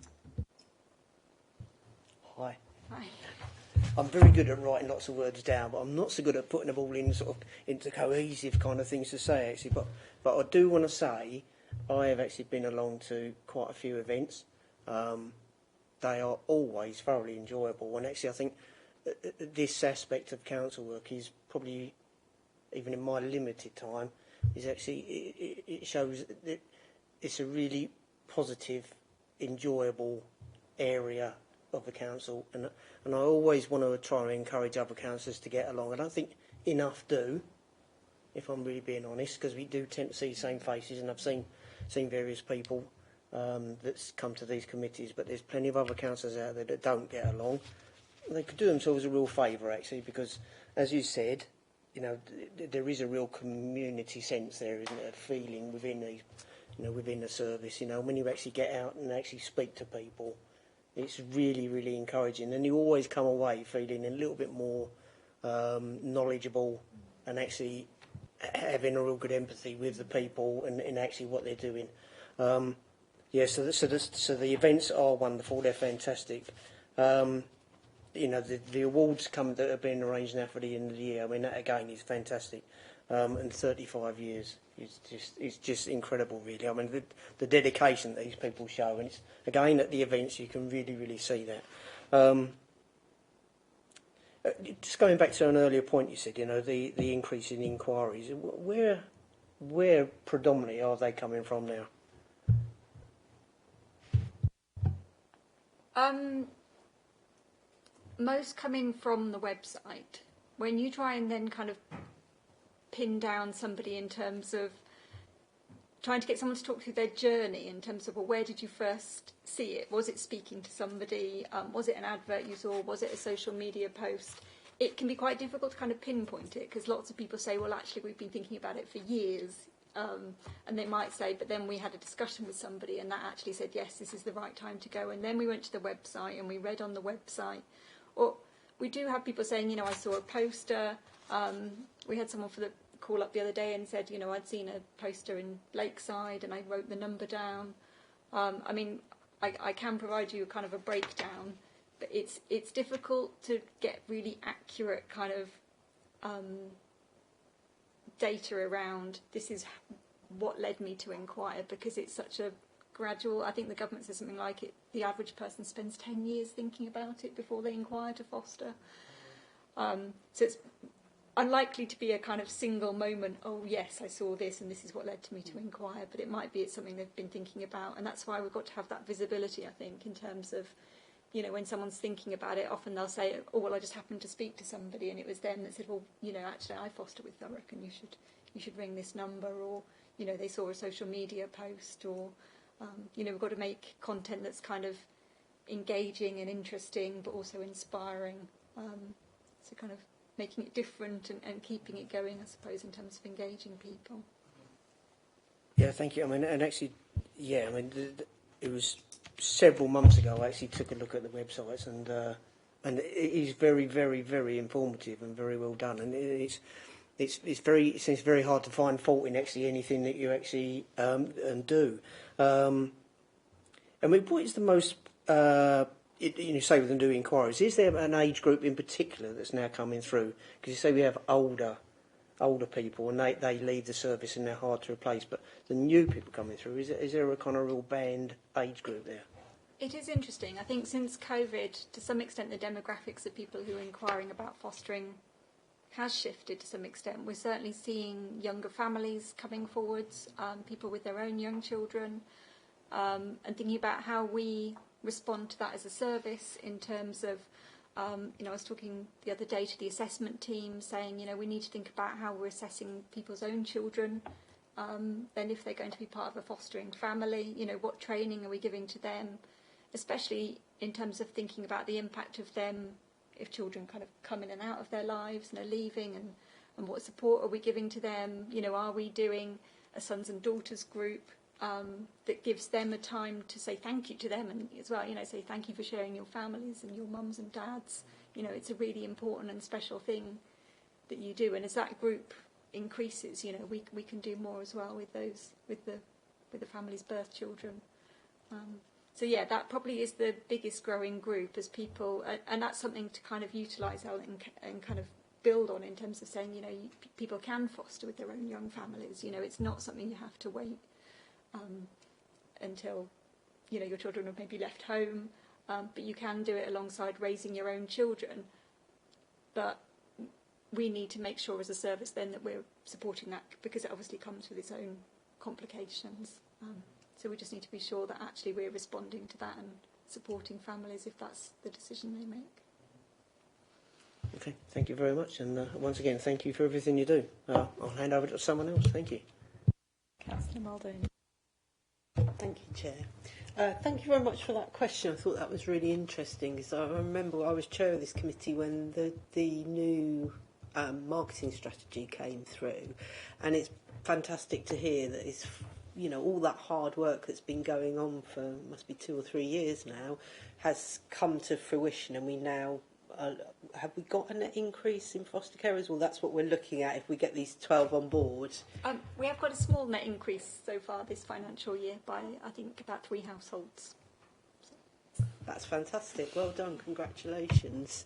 Hi. Hi. I'm very good at writing lots of words down, but I'm not so good at putting them all in into cohesive kind of things to say, actually. But I do want to say I have actually been along to quite a few events. They are always thoroughly enjoyable, and actually I think this aspect of council work is probably, even in my limited time, is actually it shows that it's a really positive, enjoyable area of the council, and I always want to try and encourage other councillors to get along. I don't think enough do, if I'm really being honest, because we do tend to see the same faces, and I've seen various people that's come to these committees, but there's plenty of other councillors out there that don't get along. They could do themselves a real favour, actually, because, as you said, there is a real community sense there, isn't there? A feeling within these, within the service. When you actually get out and actually speak to people, it's really, really encouraging, and you always come away feeling a little bit more knowledgeable, and actually having a real good empathy with the people and actually what they're doing. So the events are wonderful. They're fantastic. The awards that are being arranged now for the end of the year, I mean, that again is fantastic. and 35 years. It's just incredible, really. I mean, the dedication that these people show, and it's, again, at the events you can really see that. Just going back to an earlier point, you said, the increase in inquiries. Where predominantly are they coming from now? Most come in from the website. When you try and then kind of pin down somebody in terms of trying to get someone to talk through their journey in terms of, well, where did you first see it? Was it speaking to somebody? Was it an advert you saw? Was it a social media post? It can be quite difficult to kind of pinpoint it because lots of people say, well, actually, we've been thinking about it for years. And they might say, but then we had a discussion with somebody and that actually said, yes, this is the right time to go. And then we went to the website and we read on the website. Or we do have people saying, I saw a poster. We had someone for the call up the other day and said, I'd seen a poster in Lakeside and I wrote the number down. I mean, I can provide you kind of a breakdown, but it's difficult to get really accurate kind of data around this is what led me to inquire because it's such a gradual. I think the government says something like it. The average person spends 10 years thinking about it before they inquire to foster. So it's unlikely to be a kind of single moment, oh yes, I saw this and this is what led to me to inquire, but it might be it's something they've been thinking about, and that's why we've got to have that visibility, I think, in terms of, when someone's thinking about it, often they'll say, oh, well, I just happened to speak to somebody and it was them that said, well, actually I foster with Thurrock and you should ring this number, or, they saw a social media post, or, we've got to make content that's kind of engaging and interesting, but also inspiring, so kind of making it different and keeping it going, I suppose, in terms of engaging people. Yeah, thank you. I mean, and actually, it was several months ago I actually took a look at the websites, and it is very, very, very informative and very well done. And it seems very hard to find fault in actually anything that you actually do. I mean, what is the most say with the new inquiries, is there an age group in particular that's now coming through? Because you say we have older people and they leave the service and they're hard to replace, but the new people coming through, is there a kind of real band age group there? It is interesting. I think since COVID, to some extent, the demographics of people who are inquiring about fostering has shifted to some extent. We're certainly seeing younger families coming forwards, people with their own young children, and thinking about how we respond to that as a service in terms of, I was talking the other day to the assessment team saying, we need to think about how we're assessing people's own children, then if they're going to be part of a fostering family, what training are we giving to them, especially in terms of thinking about the impact of them if children kind of come in and out of their lives and are leaving, and what support are we giving to them, are we doing a sons and daughters group that gives them a time to say thank you to them, and as well, say thank you for sharing your families and your mums and dads. It's a really important and special thing that you do, and as that group increases, we can do more as well with those, with the family's birth children. So yeah, that probably is the biggest growing group as people, and that's something to kind of utilise and kind of build on in terms of saying, people can foster with their own young families. It's not something you have to wait until your children have maybe left home, but you can do it alongside raising your own children. But we need to make sure as a service then that we're supporting that, because it obviously comes with its own complications. So we just need to be sure that actually we're responding to that and supporting families if that's the decision they make. Okay, thank you very much, and once again, thank you for everything you do. I'll hand over to someone else. Thank you. Councillor Muldoon. Thank you, Chair. Thank you very much for that question. I thought that was really interesting. So I remember I was chair of this committee when the new marketing strategy came through, and it's fantastic to hear that it's all that hard work that's been going on for must be 2 or 3 years now has come to fruition, and we now have we got a net increase in foster carers? Well, that's what we're looking at if we get these 12 on board. We have got a small net increase so far this financial year by, I think, about 3 households. That's fantastic. Well done. Congratulations.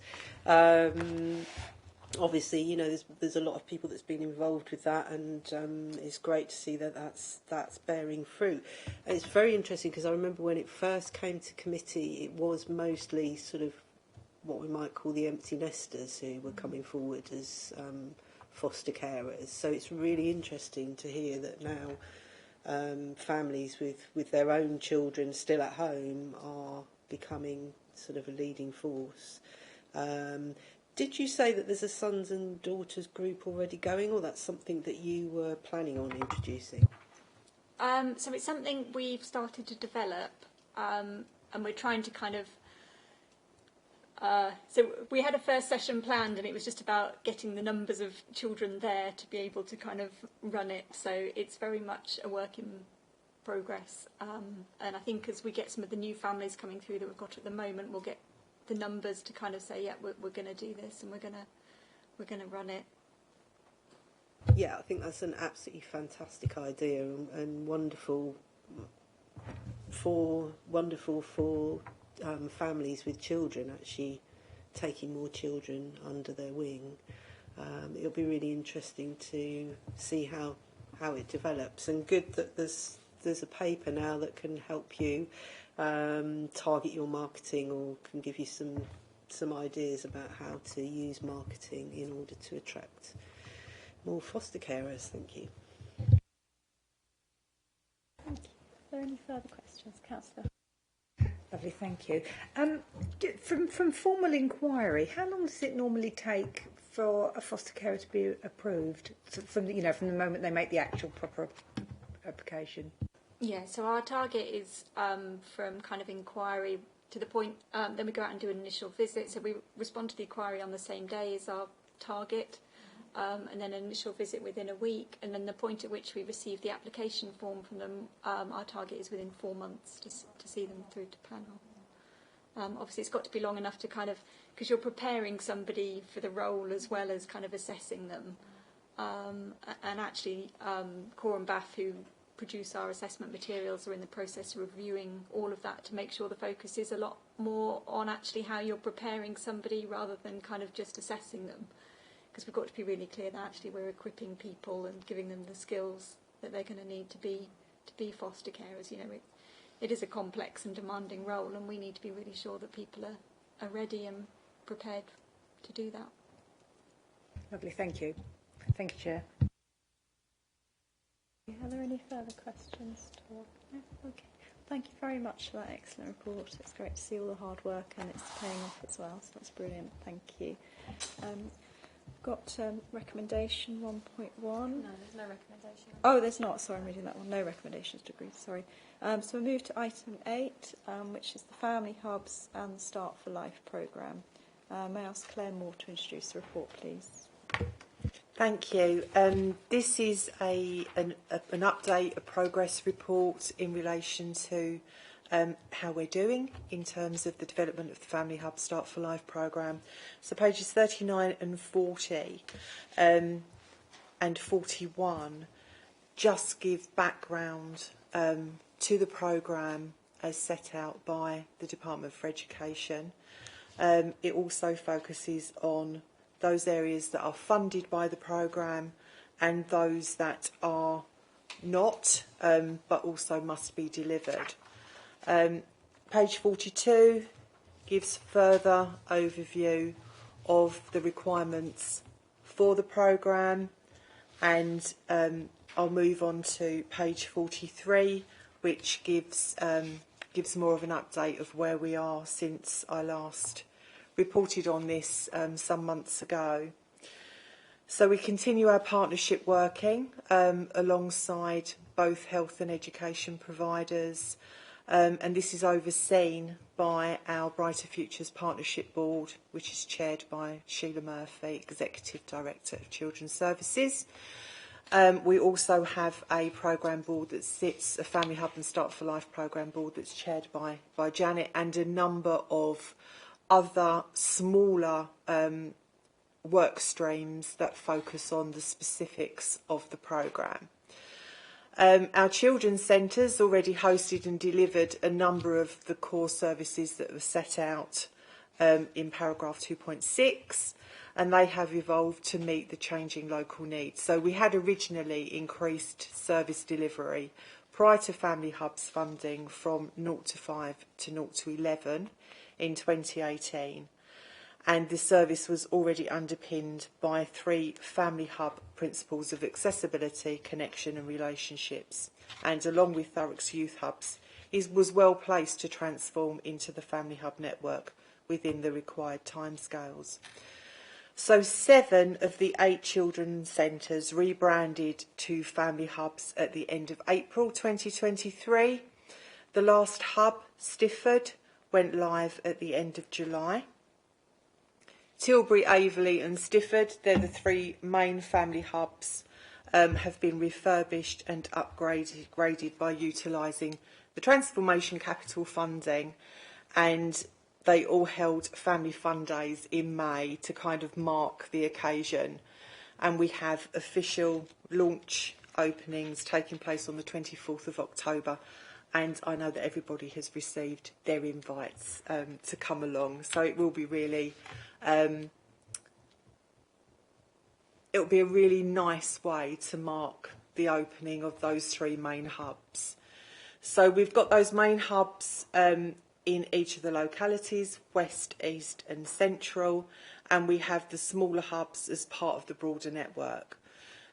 obviously, you know, there's a lot of people that's been involved with that, and it's great to see that that's bearing fruit. And it's very interesting because I remember when it first came to committee, it was mostly sort of what we might call the empty nesters who were coming forward as foster carers. So it's really interesting to hear that now families with their own children still at home are becoming sort of a leading force. Did you say that there's a sons and daughters group already going, or that's something that you were planning on introducing? So it's something we've started to develop, and we're trying to kind of... so we had a first session planned, and it was just about getting the numbers of children there to be able to kind of run it. So it's very much a work in progress. And I think as we get some of the new families coming through that we've got at the moment, we'll get the numbers to kind of say, yeah, we're going to do this and we're going to run it. Yeah, I think that's an absolutely fantastic idea and wonderful for families with children actually taking more children under their wing. It'll be really interesting to see how it develops, and good that there's a paper now that can help you target your marketing, or can give you some ideas about how to use marketing in order to attract more foster carers. Thank you. Thank you. Are there any further questions, Councillor? Lovely, thank you. From formal inquiry, how long does it normally take for a foster carer to be approved? From the moment they make the actual proper application. Yeah, so our target is from kind of inquiry to the point, then we go out and do an initial visit. So we respond to the inquiry on the same day as our target, and then an initial visit within a week, and then the point at which we receive the application form from them, our target is within 4 months to see them through to panel. Obviously, it's got to be long enough to kind of, because you're preparing somebody for the role as well as kind of assessing them. And actually, Core and Bath, who produce our assessment materials, are in the process of reviewing all of that to make sure the focus is a lot more on actually how you're preparing somebody rather than kind of just assessing them. Because we've got to be really clear that actually we're equipping people and giving them the skills that they're going to need to be foster carers. You know, it is a complex and demanding role, and we need to be really sure that people are ready and prepared to do that. Lovely, thank you. Thank you, Chair. Are there any further questions? No? Okay. Thank you very much for that excellent report. It's great to see all the hard work, and it's paying off as well, so that's brilliant. Thank you. Got recommendation 1.1. No, there's no recommendation. Oh, there's not. Sorry, I'm reading that one. No recommendations to agree. Sorry. So we move to item 8, which is the Family Hubs and the Start for Life programme. May I ask Claire Moore to introduce the report, please? Thank you. This is an update, a progress report in relation to how we're doing in terms of the development of the Family Hub Start for Life programme. So pages 39 and 40 and 41 just give background to the programme as set out by the Department for Education. It also focuses on those areas that are funded by the programme and those that are not, but also must be delivered. Page 42 gives further overview of the requirements for the programme, and I'll move on to page 43, which gives more of an update of where we are since I last reported on this some months ago. So we continue our partnership working alongside both health and education providers, and this is overseen by our Brighter Futures Partnership Board, which is chaired by Sheila Murphy, Executive Director of Children's Services. We also have a programme board that sits, a Family Hub and Start for Life programme board that's chaired by Janet, and a number of other smaller work streams that focus on the specifics of the programme. Our children's centres already hosted and delivered a number of the core services that were set out in paragraph 2.6. and they have evolved to meet the changing local needs. So we had originally increased service delivery prior to Family Hub's funding from 0 to 5 to 0 to 11 in 2018. And the service was already underpinned by 3 Family Hub principles of accessibility, connection and relationships. And along with Thurrock's Youth Hubs, was well placed to transform into the Family Hub network within the required timescales. So 7 of the 8 children's centres rebranded to Family Hubs at the end of April 2023. The last hub, Stifford, went live at the end of July. Tilbury, Averley and Stifford, they're the 3 main Family Hubs, have been refurbished and upgraded by utilising the Transformation Capital funding, and they all held Family Fun Days in May to kind of mark the occasion. And we have official launch openings taking place on the 24th of October. And I know that everybody has received their invites to come along. So it will be really, it'll be a really nice way to mark the opening of those 3 main hubs. So we've got those main hubs in each of the localities, West, East and Central, and we have the smaller hubs as part of the broader network.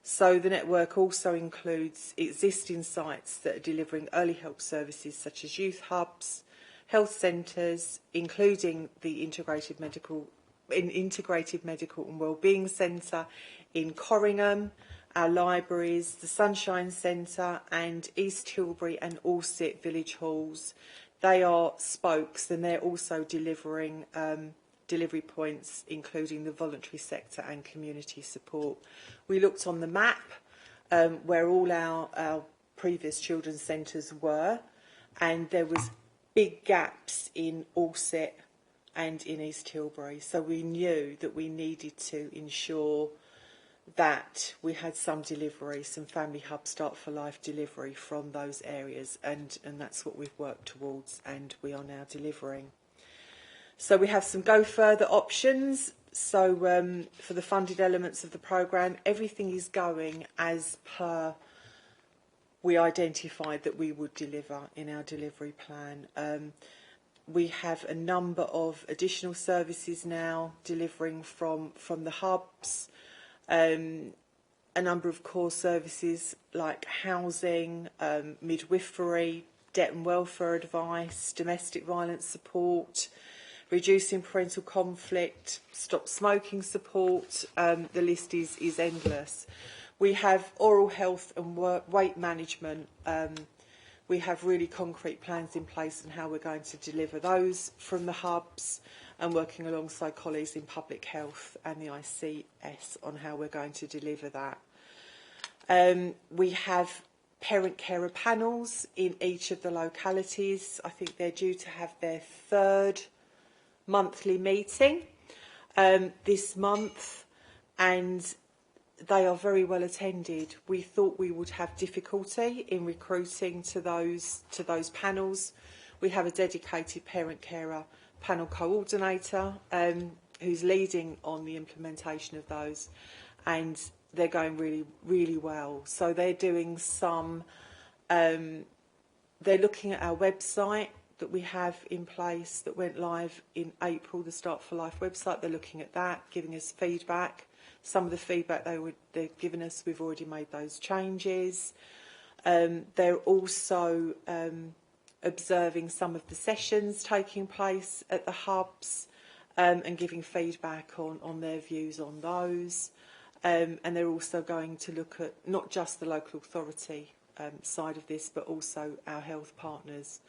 So the network also includes existing sites that are delivering early help services such as youth hubs, health centres, including the Integrated Medical and Wellbeing Centre in Corringham, our libraries, the Sunshine Centre and East Tilbury and Alsett Village Halls. They are spokes and they're also delivering delivery points, including the voluntary sector and community support. We looked on the map where all our previous children's centres were, and there was big gaps in Alsett and in East Tilbury. So we knew that we needed to ensure that we had some delivery, some Family Hub Start for Life delivery from those areas, and that's what we've worked towards and we are now delivering. So we have some go further options. So for the funded elements of the programme, everything is going as per we identified that we would deliver in our delivery plan. We have a number of additional services now delivering from the hubs. A number of core services like housing, midwifery, debt and welfare advice, domestic violence support, reducing parental conflict, stop smoking support. The list is endless. We have oral health and weight management. We have really concrete plans in place on how we're going to deliver those from the hubs, and working alongside colleagues in public health and the ICS on how we're going to deliver that. We have parent carer panels in each of the localities. I think they're due to have their 3rd monthly meeting this month, and they are very well attended. We thought we would have difficulty in recruiting to those panels. We have a dedicated parent carer panel coordinator who's leading on the implementation of those, and they're going really, really well. So they're doing some, they're looking at our website that we have in place that went live in April, the Start for Life website. They're looking at that, giving us feedback. Some of the feedback they've given us, we've already made those changes. They're also observing some of the sessions taking place at the hubs and giving feedback on their views on those. And they're also going to look at not just the local authority side of this, but also our health partners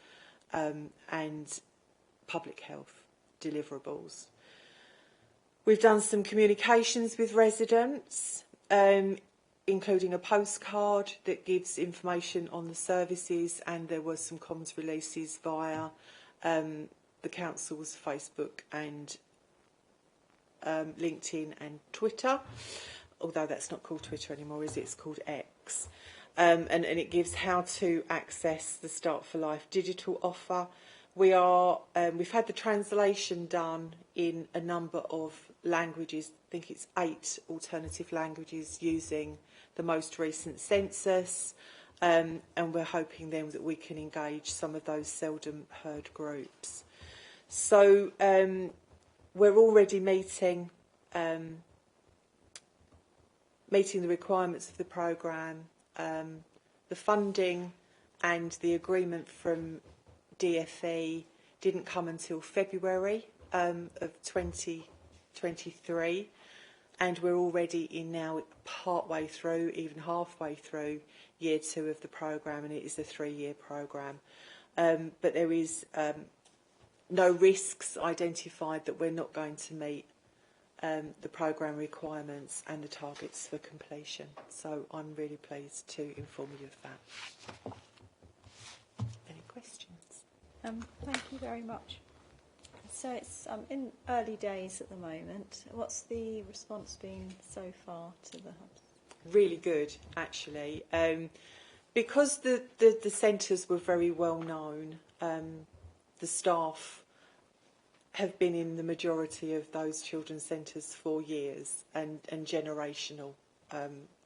and public health deliverables. We've done some communications with residents, including a postcard that gives information on the services, and there were some comms releases via the council's Facebook and LinkedIn and Twitter, although that's not called Twitter anymore, is it? It's called X. And it gives how to access the Start for Life digital offer. We are, we've had the translation done in a number of languages. I think it's 8 alternative languages using the most recent census, and we're hoping then that we can engage some of those seldom heard groups. So we're already meeting the requirements of the programme. The funding and the agreement from DFE didn't come until February of 2023, and we're already in now partway through, even halfway through year 2 of the programme, and it is a 3-year programme. But there is no risks identified that we're not going to meet the programme requirements and the targets for completion. So I'm really pleased to inform you of that. Any questions? Thank you very much. So it's in early days at the moment. What's the response been so far to the hubs? Really good, actually. Because the centres were very well known, the staff have been in the majority of those children's centres for years and generational,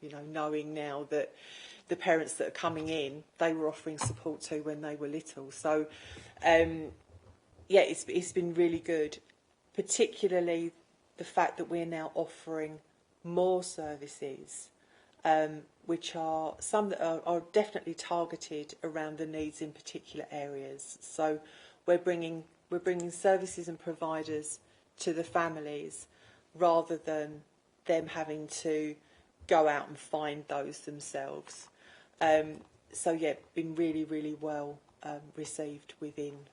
you know, knowing now that the parents that are coming in, they were offering support to when they were little. So, yeah, it's been really good, particularly the fact that we're now offering more services, which are some that are definitely targeted around the needs in particular areas. So we're bringing services and providers to the families rather than them having to go out and find those themselves. So yeah, been really, really well received within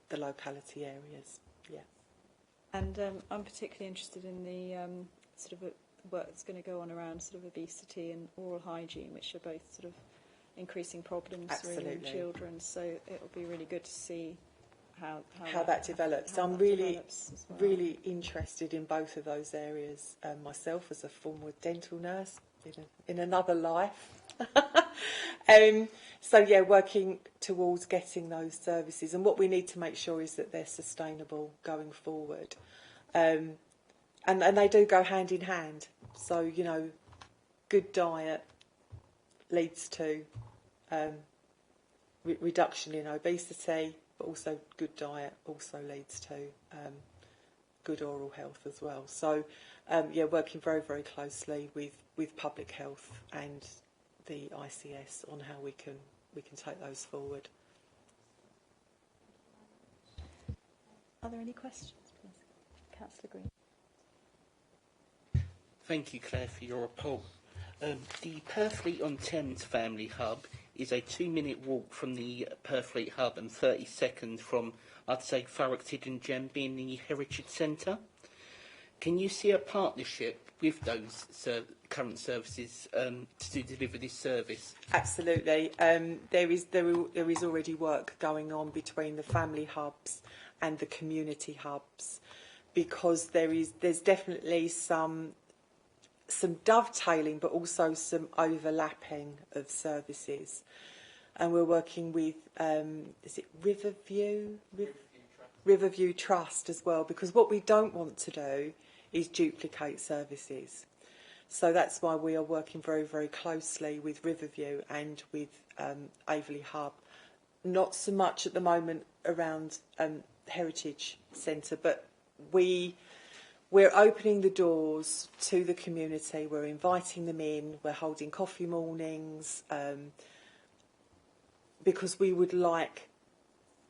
the locality areas. Yeah. And I'm particularly interested in the sort of work that's going to go on around sort of obesity and oral hygiene, which are both sort of increasing problems really in children. So it'll be really good to see how that develops. I'm really really interested in both of those areas myself as a former dental nurse in another life. So yeah, working towards getting those services, and what we need to make sure is that they're sustainable going forward, and they do go hand in hand. So you know, good diet leads to reduction in obesity, but also good diet also leads to good oral health as well. So yeah, working very, very closely with public health and the ICS on how we can take those forward. Are there any questions, please? Councillor Green. Thank you, Claire, for your report. The Purfleet-on-Thames Family Hub is a 2-minute walk from the Purfleet Hub and 30 seconds from, I'd say, Thurrock Hidden Gem being the Heritage Centre. Can you see a partnership with those current services to deliver this service? Absolutely. There is already work going on between the family hubs and the community hubs, because there's definitely some dovetailing, but also some overlapping of services. And we're working with, is it Riverview Trust as well, because what we don't want to do is duplicate services. So that's why we are working very, very closely with Riverview and with Averley Hub. Not so much at the moment around Heritage Centre, but we're opening the doors to the community. We're inviting them in. We're holding coffee mornings because we would like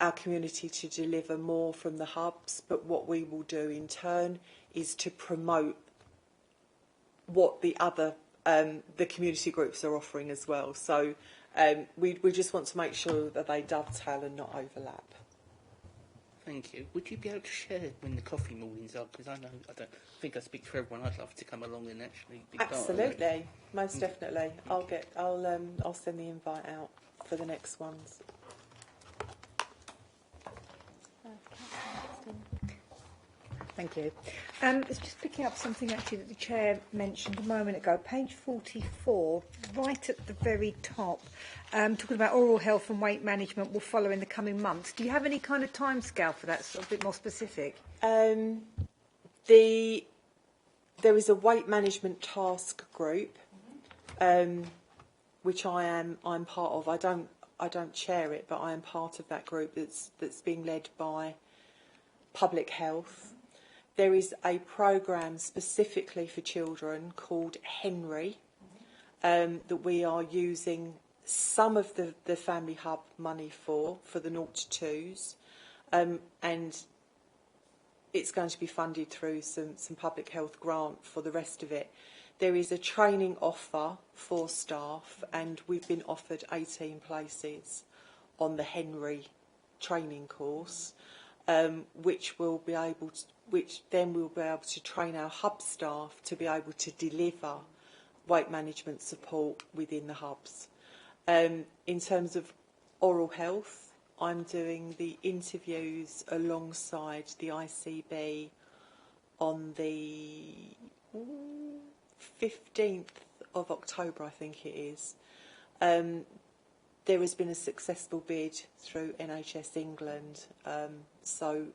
our community to deliver more from the hubs. But what we will do in turn is to promote what the other the community groups are offering as well. So we just want to make sure that they dovetail and not overlap. Thank you. Would you be able to share when the coffee mornings are? Because I don't think I speak for everyone. I'd love to come along and actually be part of it. Absolutely, most definitely. I'll send the invite out for the next ones. Thank you. It's just picking up something actually that the Chair mentioned a moment ago, page 44, right at the very top, talking about oral health and weight management will follow in the coming months. Do you have any kind of timescale for that, sort of a bit more specific? There is a weight management task group, which I'm part of. I don't chair it, but I am part of that group that's being led by Public Health. There is a programme specifically for children called Henry that we are using some of the Family Hub money for the 0 to 2s, and it's going to be funded through some public health grant for the rest of it. There is a training offer for staff, and we've been offered 18 places on the Henry training course, which then we'll be able to train our hub staff to be able to deliver weight management support within the hubs. In terms of oral health, I'm doing the interviews alongside the ICB on the 15th of October, I think it is. There has been a successful bid through NHS England, so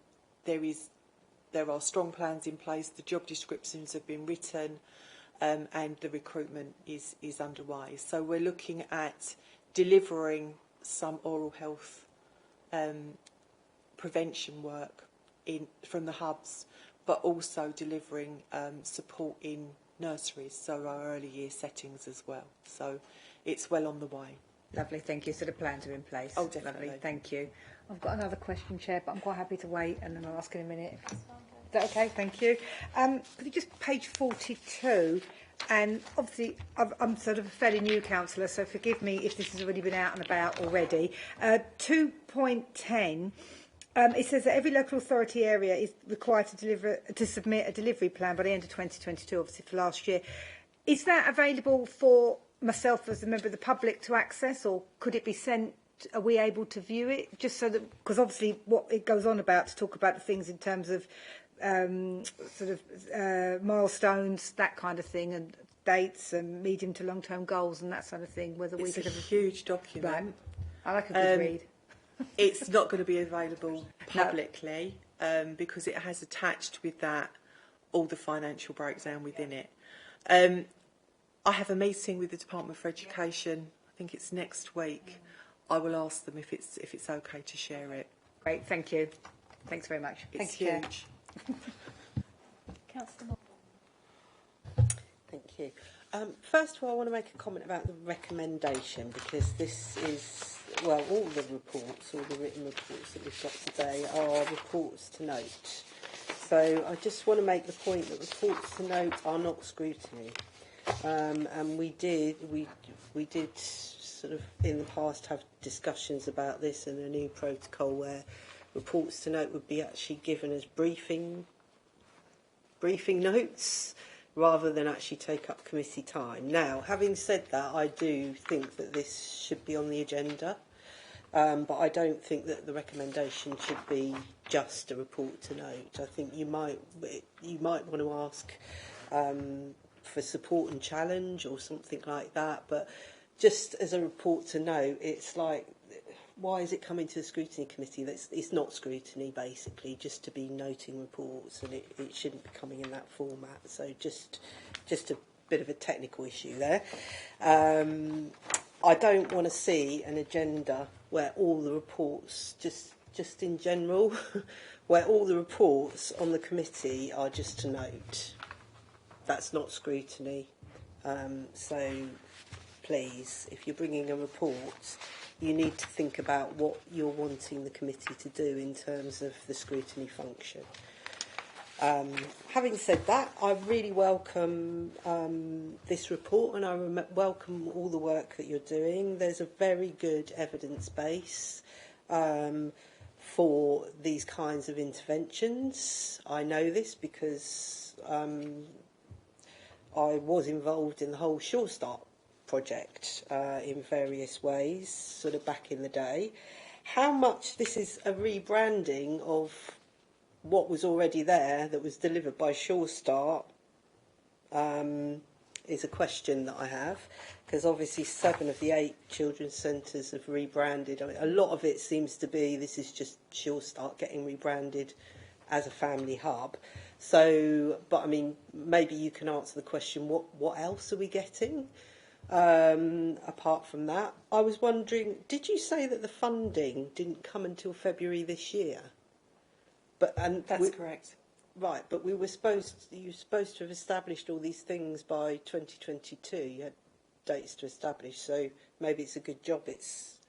there are strong plans in place. The job descriptions have been written, and the recruitment is underway. So we're looking at delivering some oral health prevention work from the hubs, but also delivering support in nurseries, so our early year settings as well. So it's well on the way. Lovely, thank you. So the plans are in place. Oh, definitely. Lovely, thank you. I've got another question, Chair, but I'm quite happy to wait and then I'll ask in a minute. Is that okay? Thank you. Could you just page 42? And obviously, I'm sort of a fairly new councillor, so forgive me if this has already been out and about already. 2.10, it says that every local authority area is required to submit a delivery plan by the end of 2022, obviously for last year. Is that available for myself as a member of the public to access, or could it be sent? Are we able to view it? Just so that, because obviously what it goes on about to talk about the things in terms of milestones, that kind of thing, and dates and medium to long term goals and that sort of thing. Whether we could have a huge document. Right. I like a good read. It's not going to be available publicly because it has attached with that all the financial breakdown within it. I have a meeting with the Department for Education. I think it's next week. I will ask them if it's okay to share it. Great, thank you. Thanks very much. It's Thank you, huge. Councillor. Thank you. First of all, I want to make a comment about the recommendation, because this is, well, all the reports, all the written reports that we've got today are reports to note. So I just want to make the point that reports to note are not scrutiny. And we did sort of in the past have discussions about this and a new protocol where reports to note would be actually given as briefing notes rather than actually take up committee time. Now, having said that, I do think that this should be on the agenda, but I don't think that the recommendation should be just a report to note. I think you might want to ask for support and challenge or something like that, but just as a report to note, it's like, why is it coming to the scrutiny committee? It's not scrutiny, basically, just to be noting reports, and it shouldn't be coming in that format. So just a bit of a technical issue there. I don't want to see an agenda where all the reports, just in general, where all the reports on the committee are just to note. That's not scrutiny. So please, if you're bringing a report, you need to think about what you're wanting the committee to do in terms of the scrutiny function. Having said that, I really welcome this report, and I welcome all the work that you're doing. There's a very good evidence base for these kinds of interventions. I know this because I was involved in the whole Sure Start project in various ways, sort of back in the day. How much this is a rebranding of what was already there that was delivered by Sure Start is a question that I have, because obviously 7 of the 8 children's centres have rebranded. I mean, a lot of it seems to be this is just Sure Start getting rebranded as a family hub. So, but I mean, maybe you can answer the question, what else are we getting apart from that? I was wondering, did you say that the funding didn't come until February this year? That's correct. Right, but you were supposed to have established all these things by 2022. You had dates to establish, so maybe it's a good job it's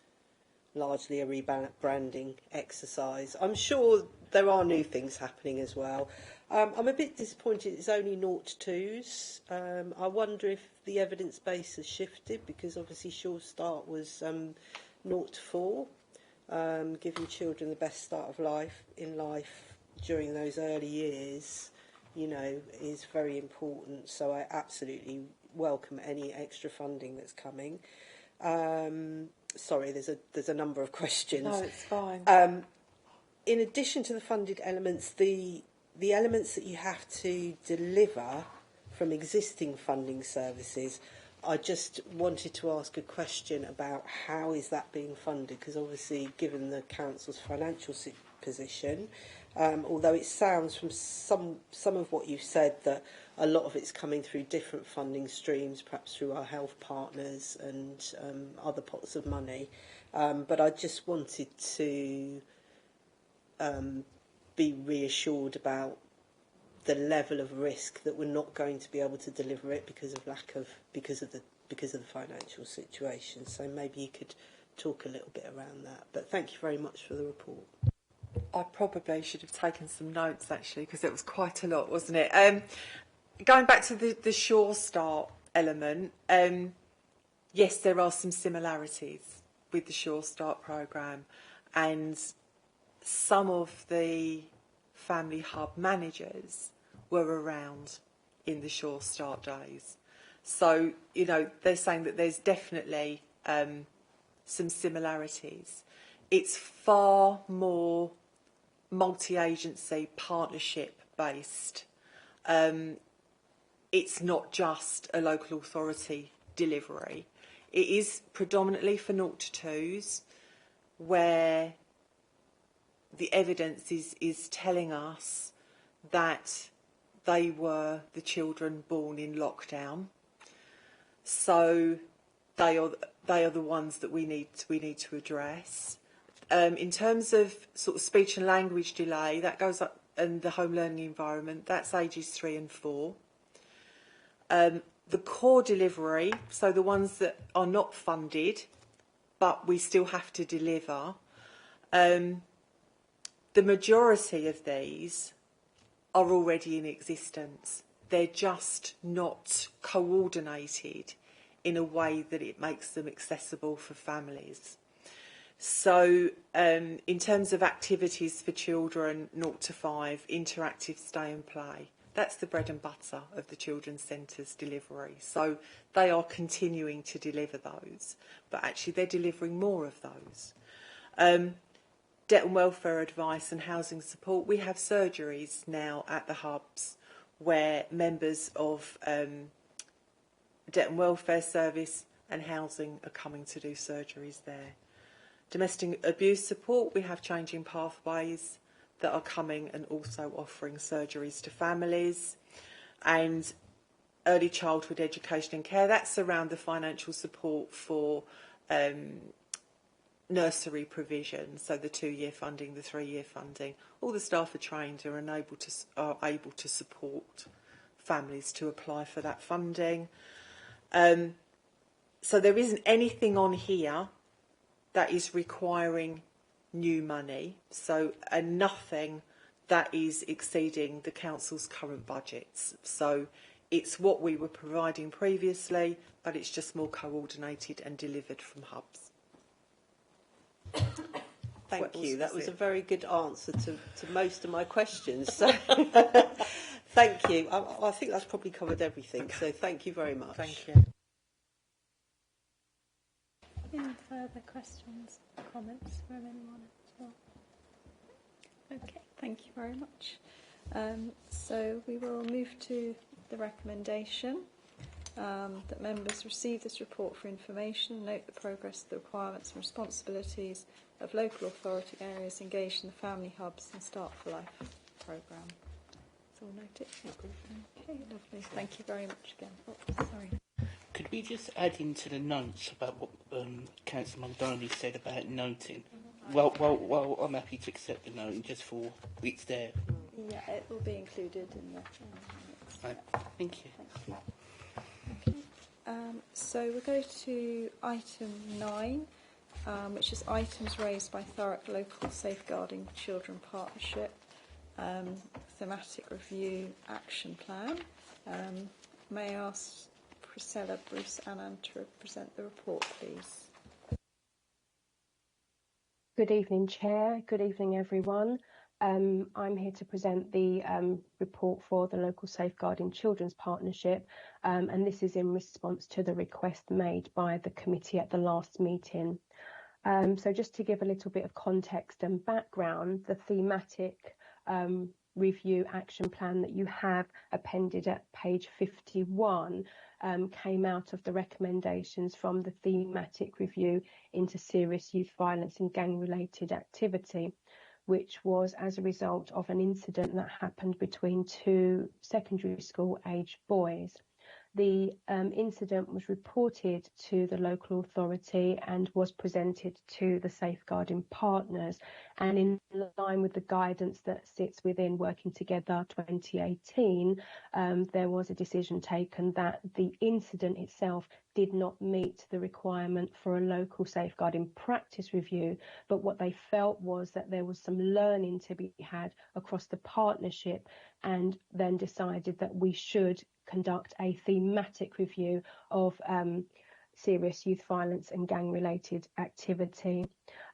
largely a rebranding exercise. I'm sure there are new things happening as well. I'm a bit disappointed it's only 0 to 2s. I wonder if the evidence base has shifted, because obviously Sure Start was 0 to 4, giving children the best start of life during those early years, you know, is very important. So I absolutely welcome any extra funding that's coming. Sorry, there's a number of questions. No, it's fine. In addition to the funded elements, the elements that you have to deliver from existing funding services, I just wanted to ask a question about how is that being funded, because obviously given the council's financial position, although it sounds from some of what you've said that a lot of it's coming through different funding streams, perhaps through our health partners and other pots of money, but I just wanted to be reassured about the level of risk that we're not going to be able to deliver it because of the financial situation. So maybe you could talk a little bit around that. But thank you very much for the report. I probably should have taken some notes, actually, because it was quite a lot, wasn't it? Going back to the Sure Start element, yes, there are some similarities with the Sure Start programme, and some of the family hub managers were around in the Sure Start days. So, you know, they're saying that there's definitely some similarities. It's far more multi-agency partnership based. It's not just a local authority delivery. It is predominantly for 0 to 2s, where the evidence is telling us that they were the children born in lockdown. So they are the ones that we need to address. In terms of sort of speech and language delay, that goes up in the home learning environment. That's ages 3 and 4. The core delivery, so the ones that are not funded, but we still have to deliver. The majority of these are already in existence. They're just not coordinated in a way that it makes them accessible for families. So in terms of activities for children 0 to 5, interactive stay and play, that's the bread and butter of the children's centres delivery. So they are continuing to deliver those, but actually they're delivering more of those. Debt and welfare advice and housing support, we have surgeries now at the hubs where members of debt and welfare service and housing are coming to do surgeries there. Domestic abuse support, we have changing pathways that are coming and also offering surgeries to families. And early childhood education and care, that's around the financial support for nursery provision, so the 2-year funding, the 3-year funding. All the staff are trained and are able to support families to apply for that funding. So there isn't anything on here that is requiring new money, so and nothing that is exceeding the council's current budgets. So it's what we were providing previously, but it's just more coordinated and delivered from hubs. Thank you. That was a very good answer to most of my questions. So thank you. I think that's probably covered everything. So thank you very much. Thank you. Any further questions, comments from anyone at all? Okay. Thank you very much. So we will move to the recommendation that members receive this report for information, note the progress of the requirements and responsibilities of local authority areas engaged in the family hubs and Start for Life programme. It's all noted. Okay, lovely. Thank you very much again. Oh, sorry. Could we just add into the notes about what Councillor Muldowney said about noting? Well, I'm happy to accept the noting just for it's there. Yeah, it will be included in the minutes. Right. Thank you. Thank you. Okay. So we'll go to item 9, which is items raised by Thurrock Local Safeguarding Children Partnership, thematic review action plan. May I ask Priscilla, Bruce, Annan to present the report, please? Good evening, Chair. Good evening, everyone. I'm here to present the report for the Local Safeguarding Children's Partnership, and this is in response to the request made by the committee at the last meeting. So just to give a little bit of context and background, the thematic review action plan that you have appended at page 51 came out of the recommendations from the thematic review into serious youth violence and gang-related activity, which was as a result of an incident that happened between 2 secondary school aged boys. The incident was reported to the local authority and was presented to the safeguarding partners, and in line with the guidance that sits within Working Together 2018, there was a decision taken that the incident itself did not meet the requirement for a local safeguarding practice review, but what they felt was that there was some learning to be had across the partnership, and then decided that we should conduct a thematic review of serious youth violence and gang-related activity.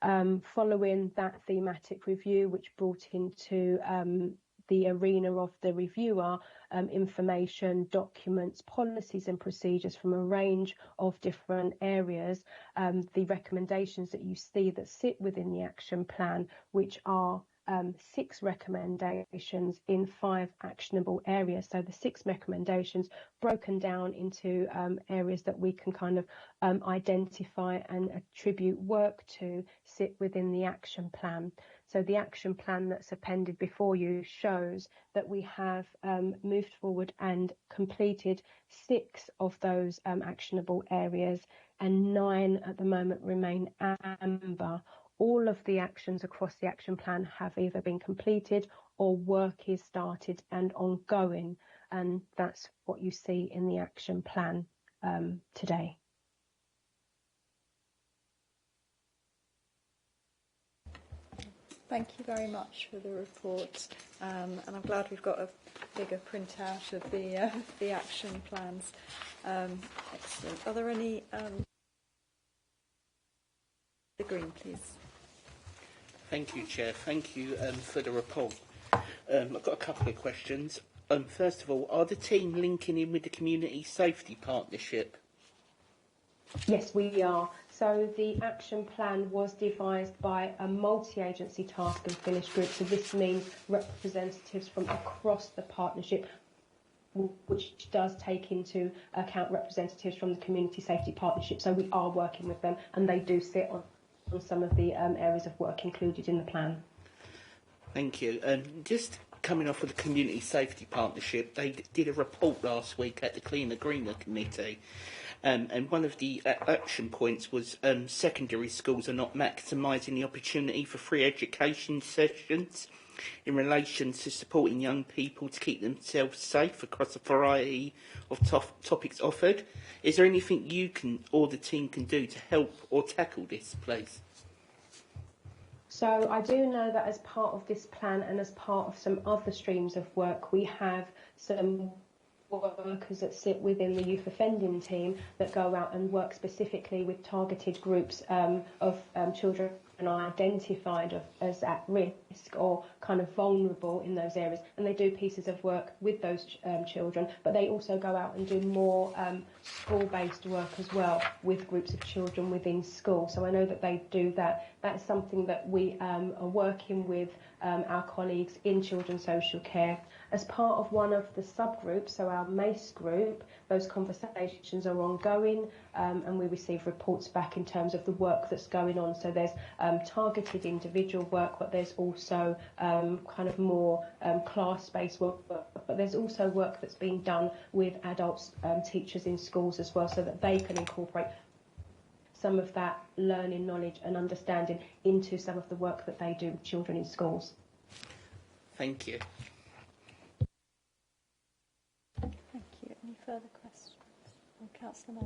Following that thematic review, which brought into the arena of the reviewer information, documents, policies and procedures from a range of different areas, the recommendations that you see that sit within the action plan, which are 6 recommendations in 5 actionable areas. So the 6 recommendations broken down into areas that we can kind of identify and attribute work to sit within the action plan. So the action plan that's appended before you shows that we have moved forward and completed 6 of those actionable areas, and 9 at the moment remain amber. All of the actions across the action plan have either been completed or work is started and ongoing, and that's what you see in the action plan today. Thank you very much for the report, and I'm glad we've got a bigger printout of the action plans. Excellent. Are there any? The Green, please. Thank you, Chair. Thank you for the report. I've got a couple of questions. First of all, are the team linking in with the Community Safety Partnership? Yes, we are. So the action plan was devised by a multi-agency task and finish group. So this means representatives from across the partnership, which does take into account representatives from the Community Safety Partnership. So we are working with them, and they do sit on some of the areas of work included in the plan. Thank you. Just coming off of the Community Safety Partnership, they did a report last week at the Cleaner Greener Committee, and one of the action points was secondary schools are not maximising the opportunity for free education sessions in relation to supporting young people to keep themselves safe across a variety of topics offered. Is there anything you can or the team can do to help or tackle this, please? So I do know that as part of this plan and as part of some other streams of work, we have some workers that sit within the youth offending team that go out and work specifically with targeted groups of children and are identified as at risk or kind of vulnerable in those areas, and they do pieces of work with those children, but they also go out and do more school-based work as well with groups of children within school. So I know that they do that That is something that we are working with our colleagues in children's social care. As part of one of the subgroups, so our MACE group, those conversations are ongoing, and we receive reports back in terms of the work that's going on. So there's targeted individual work, but there's also kind of more class-based work, but there's also work that's being done with adults, teachers in schools as well, so that they can incorporate some of that learning, knowledge and understanding into some of the work that they do with children in schools. Thank you. Thank you. Any further questions from Councillor Moore?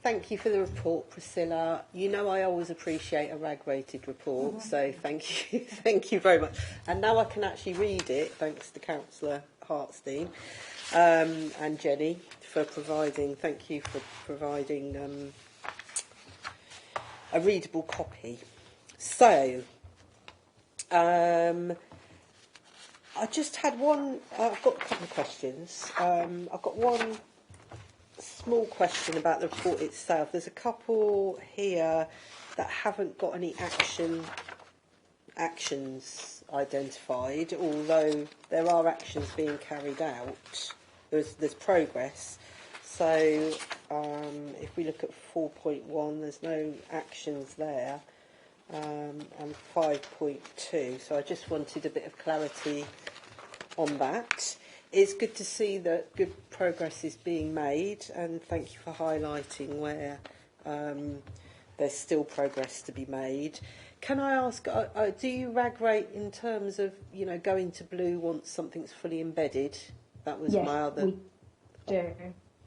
Thank you for the report, Priscilla. You know I always appreciate a rag-rated report, so thank you, thank you very much. And now I can actually read it, thanks to Councillor Hartstein and Jenny for providing. Thank you for providing a readable copy. So, I just had one. I've got a couple of questions. I've got one small question about the report itself. There's a couple here that haven't got any actions identified, although there are actions being carried out. There's progress. So if we look at 4.1, there's no actions there, and 5.2. So I just wanted a bit of clarity on that. It's good to see that good progress is being made, and thank you for highlighting where there's still progress to be made. Can I ask, do you rag rate in terms of, you know, going to blue once something's fully embedded? That was yes, my other. We do.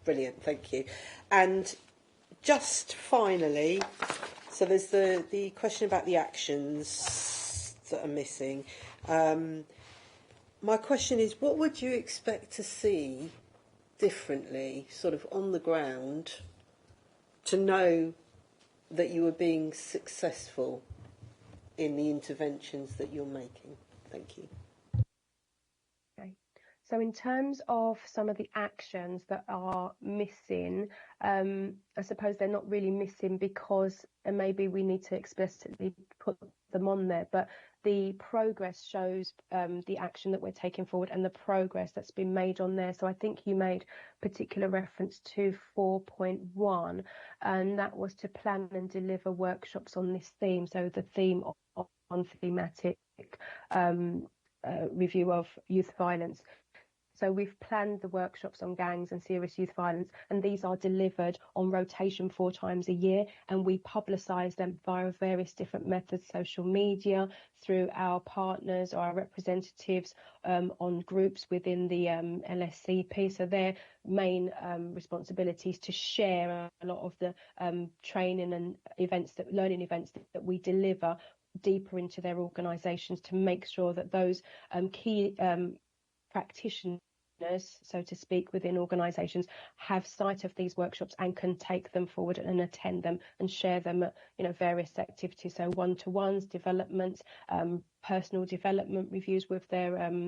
Brilliant, thank you. And just finally, so there's the question about the actions that are missing. My question is, what would you expect to see differently, sort of on the ground, to know that you are being successful in the interventions that you're making? Thank you. Okay. So in terms of some of the actions that are missing, I suppose they're not really missing because maybe we need to explicitly put them on there, but the progress shows the action that we're taking forward and the progress that's been made on there. So I think you made particular reference to 4.1, and that was to plan and deliver workshops on this theme. So the theme on thematic review of youth violence. So we've planned the workshops on gangs and serious youth violence, and these are delivered on rotation 4 times a year, and we publicise them via various different methods, social media, through our partners or our representatives on groups within the LSCP. So their main responsibility is to share a lot of the training and events, learning events that we deliver deeper into their organisations, to make sure that those key practitioners, so to speak, within organisations have sight of these workshops and can take them forward and attend them and share them at, you know, various activities. So one-to-ones, development, personal development reviews with their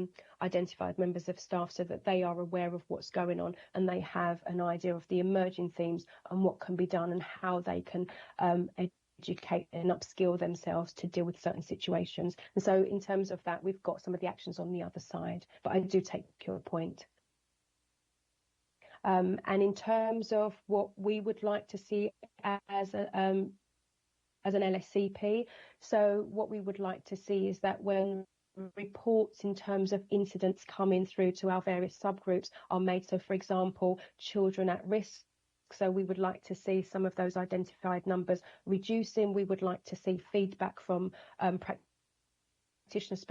identified members of staff, so that they are aware of what's going on and they have an idea of the emerging themes and what can be done and how they can educate and upskill themselves to deal with certain situations. And so in terms of that, we've got some of the actions on the other side, but I do take your point. And in terms of what we would like to see as an LSCP, so what we would like to see is that when reports in terms of incidents coming through to our various subgroups are made, so for example, children at risk, so we would like to see some of those identified numbers reducing. We would like to see feedback from practitioners,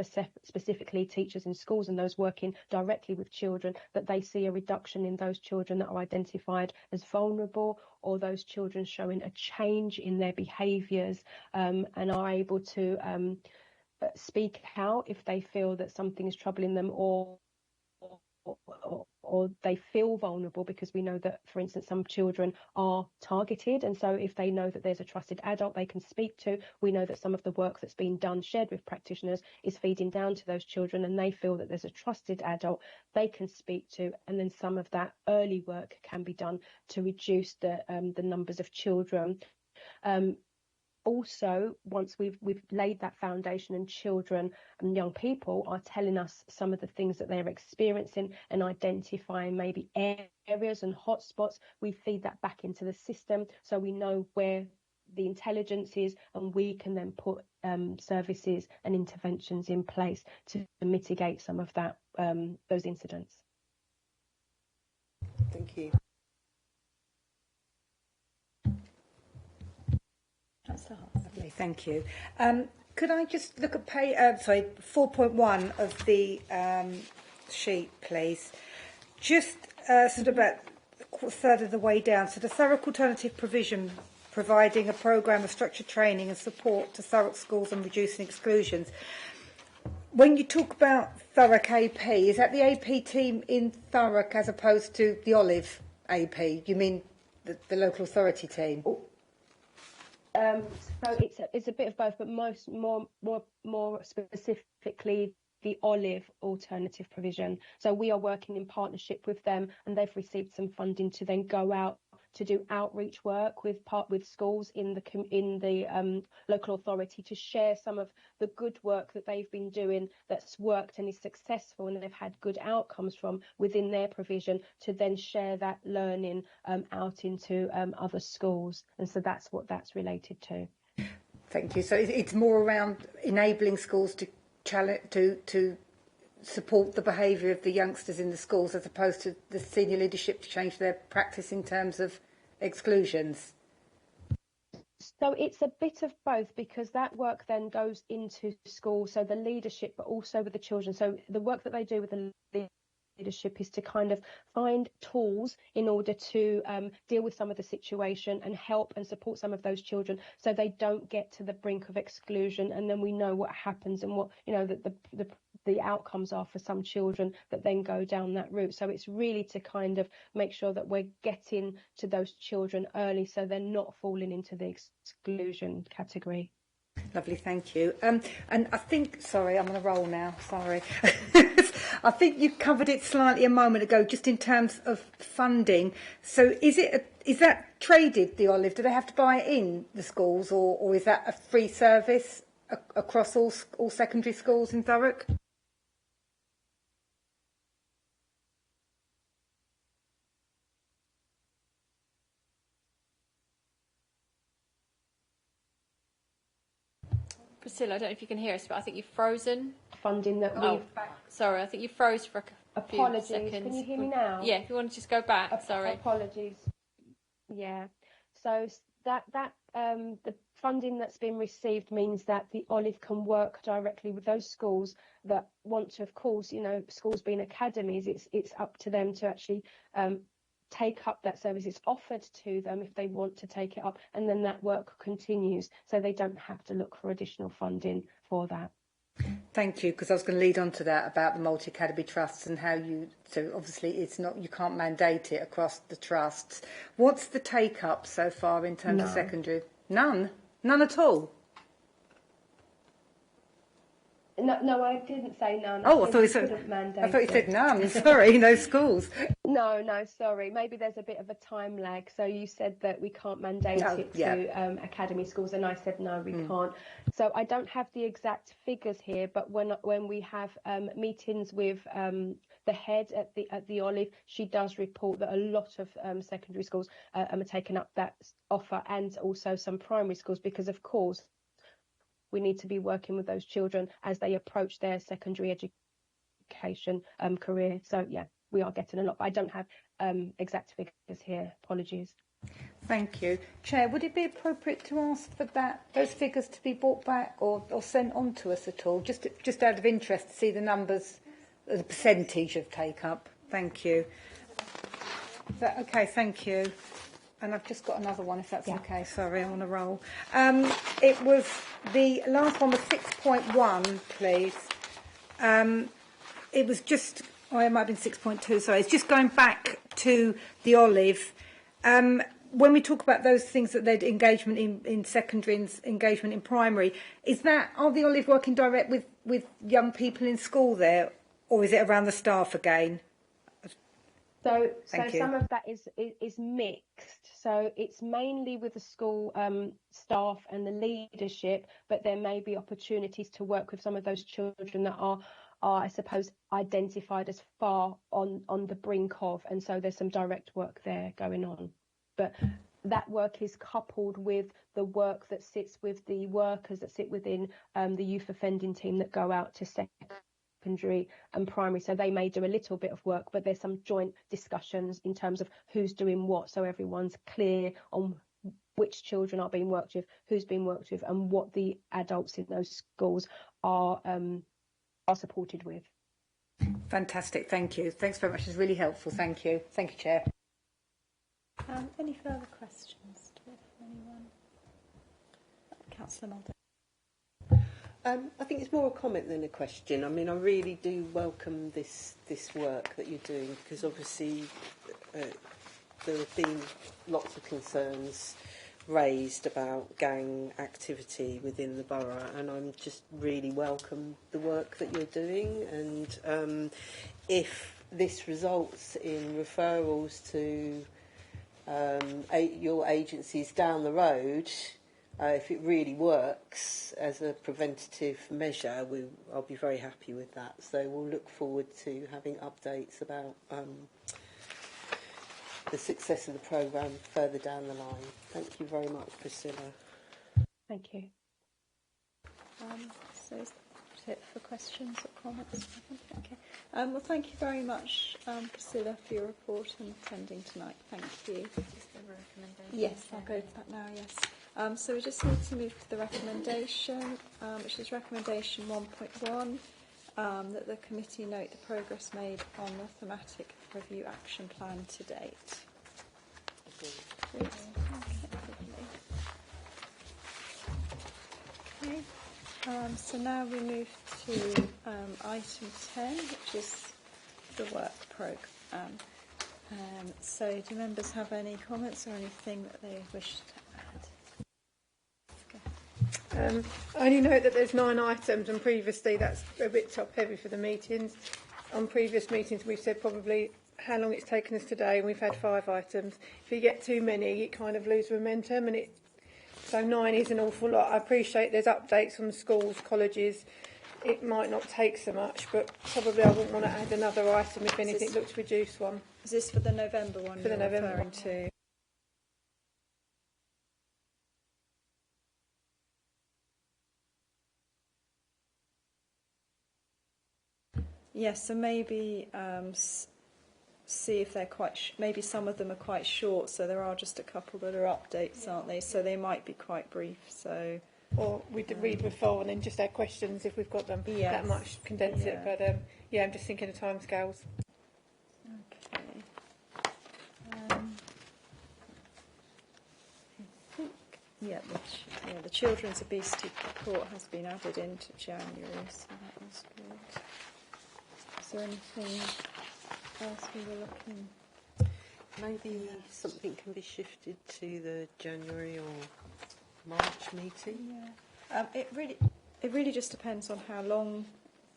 specifically teachers in schools and those working directly with children, that they see a reduction in those children that are identified as vulnerable, or those children showing a change in their behaviours and are able to speak out if they feel that something is troubling them, or or they feel vulnerable, because we know that, for instance, some children are targeted, and so if they know that there's a trusted adult they can speak to, we know that some of the work that's been done, shared with practitioners, is feeding down to those children, and they feel that there's a trusted adult they can speak to, and then some of that early work can be done to reduce the numbers of children. Also, once we've laid that foundation and children and young people are telling us some of the things that they're experiencing and identifying maybe areas and hotspots, we feed that back into the system so we know where the intelligence is, and we can then put services and interventions in place to mitigate some of that those incidents. Thank you. Lovely, thank you. Could I just look at 4.1 of the sheet, please? Just sort of about a third of the way down. So the Thurrock Alternative Provision, providing a programme of structured training and support to Thurrock schools and reducing exclusions. When you talk about Thurrock AP, is that the AP team in Thurrock as opposed to the Olive AP? You mean the local authority team? So it's a bit of both, but more specifically the Olive Alternative Provision. So we are working in partnership with them, and they've received some funding to then go out to do outreach work with schools in the local authority, to share some of the good work that they've been doing that's worked and is successful, and they've had good outcomes from within their provision, to then share that learning out into other schools. And so that's what that's related to. Thank you. So it's more around enabling schools to support the behaviour of the youngsters in the schools, as opposed to the senior leadership to change their practice in terms of exclusions. So it's a bit of both, because that work then goes into school, so the leadership, but also with the children. So the work that they do with the leadership is to kind of find tools in order to deal with some of the situation and help and support some of those children so they don't get to the brink of exclusion. And then we know what happens and what, you know, the outcomes are for some children that then go down that route. So it's really to kind of make sure that we're getting to those children early so they're not falling into the exclusion category. Lovely, thank you. And I think, sorry, I'm on a roll now, sorry. I think you covered it slightly a moment ago, just in terms of funding. So is that traded, the Olive? Do they have to buy it in the schools, or is that a free service across all secondary schools in Thurrock? Priscilla, I don't know if you can hear us, but I think you've frozen. Funding that we've... Sorry, I think you froze for a few Apologies, seconds. can you hear me now? Yeah, if you want to just go back, sorry. Apologies. Yeah, so that the funding that's been received means that the Olive can work directly with those schools that want to, of course, you know, schools being academies, it's up to them to actually take up that service. It's offered to them if they want to take it up, and then that work continues, so they don't have to look for additional funding for that. Thank you, because I was going to lead on to that about the multi-academy trusts and how so obviously it's not, you can't mandate it across the trusts. What's the take-up so far in terms of secondary? None? None at all? No, I didn't say none. I thought you said none. Sorry, no schools. No, sorry. Maybe there's a bit of a time lag. So you said that we can't mandate it to academy schools, and I said no, we can't. So I don't have the exact figures here, but when we have meetings with the head at the Olive, she does report that a lot of secondary schools are taking up that offer, and also some primary schools, because of course we need to be working with those children as they approach their secondary education career. So yeah, we are getting a lot, but I don't have exact figures here. Apologies. Thank you. Chair, would it be appropriate to ask for those figures to be brought back or sent on to us at all, just out of interest to see the numbers, the percentage of take-up? Thank you. Is that okay? Thank you. And I've just got another one, if that's okay. Sorry, I'm on a roll. It was the last one was 6.1, please. It was just Oh, it might have been 6.2, sorry. It's just going back to the Olive. When we talk about those things that they're engagement in secondary and engagement in primary, are the Olive working direct with young people in school there, or is it around the staff again? So Thank you. some of that is mixed. So it's mainly with the school staff and the leadership, but there may be opportunities to work with some of those children that are I suppose, identified as far on the brink of, and so there's some direct work there going on. But that work is coupled with the work that sits with the workers that sit within the youth offending team that go out to secondary and primary. So they may do a little bit of work, but there's some joint discussions in terms of who's doing what, so everyone's clear on which children are being worked with, who's being worked with, and what the adults in those schools are supported with. Fantastic, thank you. Thanks very much, it's really helpful. Thank you. Thank you, Chair. Any further questions from anyone? Councillor Mulder. I think it's more a comment than a question. I mean, I really do welcome this work that you're doing, because obviously there have been lots of concerns raised about gang activity within the borough, and I'm just really welcome the work that you're doing. And if this results in referrals to your agencies down the road, if it really works as a preventative measure, I'll be very happy with that. So we'll look forward to having updates about the success of the programme further down the line. Thank you very much, Priscilla. Thank you. So is that it for questions or comments? Okay. Well, thank you very much, Priscilla, for your report and attending tonight. Thank you. Is there a recommendation? Yes, I'll go to that now, yes. So we just need to move to the recommendation, which is recommendation 1.1, that the committee note the progress made on the thematic review action plan to date. Okay. So now we move to item 10, which is the work programme. So do members have any comments or anything that they wish to add? I only note that there's 9 items, and previously that's a bit top heavy for the meetings. On previous meetings we've said probably how long it's taken us today, and we've had 5 items. If you get too many, you kind of lose momentum, and so 9 is an awful lot. I appreciate there's updates from the schools, colleges. It might not take so much, but probably I wouldn't want to add another item if anything, look to reduce one. Is this for the November one For the you're November referring one. to? Yes, so maybe see if they're quite. Maybe some of them are quite short, so there are just a couple that are updates, aren't they? So they might be quite brief. So. Or we did read before and then just add questions if we've got them. Yes. That much, condense it. But yeah, I'm just thinking of timescales. Okay. I think the children's obesity report has been added into January, so that was good. Is there anything else we were looking? Maybe something can be shifted to the January or March meeting. Yeah. It really just depends on how long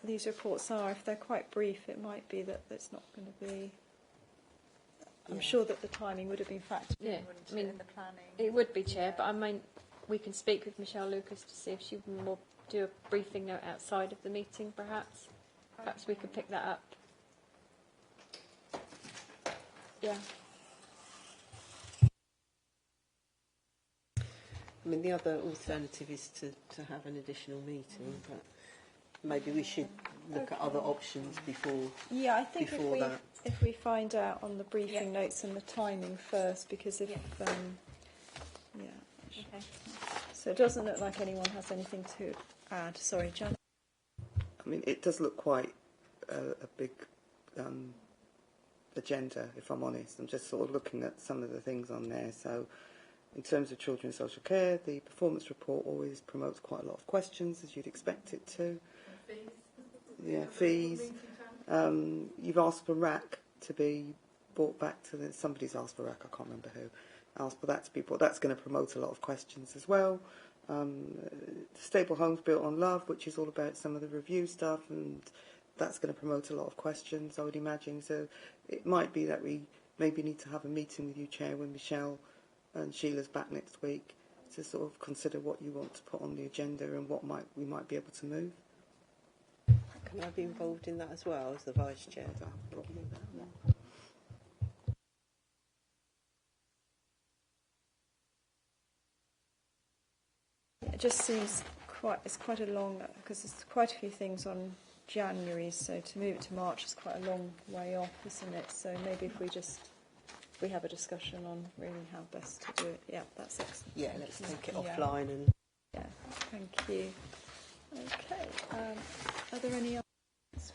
these reports are. If they're quite brief, it might be that it's not going to be. I'm sure that the timing would have been factored in, wouldn't it, in the planning? It would be, Chair, but I mean, we can speak with Michelle Lucas to see if she will do a briefing note outside of the meeting, perhaps. Perhaps we could pick that up. Yeah. I mean, the other alternative is to have an additional meeting, but maybe we should look at other options before. Yeah, I think before if we find out on the briefing notes and the timing first, because if Okay. So it doesn't look like anyone has anything to add. Sorry, Jan. I mean, it does look quite a big agenda, if I'm honest. I'm just sort of looking at some of the things on there. So in terms of children's social care, the performance report always promotes quite a lot of questions, as you'd expect it to. Yeah, fees. You've asked for RAC to be brought back to the... Somebody's asked for RAC, I can't remember who. Asked for that to be brought. That's going to promote a lot of questions as well. Stable Homes Built on Love, which is all about some of the review stuff, and that's going to promote a lot of questions, I would imagine. So it might be that we maybe need to have a meeting with you, Chair, when Michelle and Sheila's back next week, to sort of consider what you want to put on the agenda and what we might be able to move. Can I be involved in that as well as the Vice Chair? It just seems it's quite a long, because there's quite a few things on January, so to move it to March is quite a long way off, isn't it? So maybe if we have a discussion on really how best to do it. Yeah, that's excellent. Yeah, let's take it offline and. Yeah, thank you. Okay, are there any others?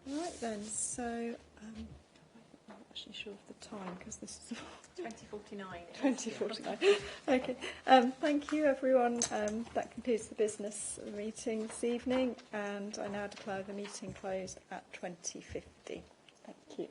Right then, so I'm not actually sure of the time because this is 20:49. 20:49. Okay. Thank you, everyone. That concludes the business of the meeting this evening, and I now declare the meeting closed at 20:50. Thank you.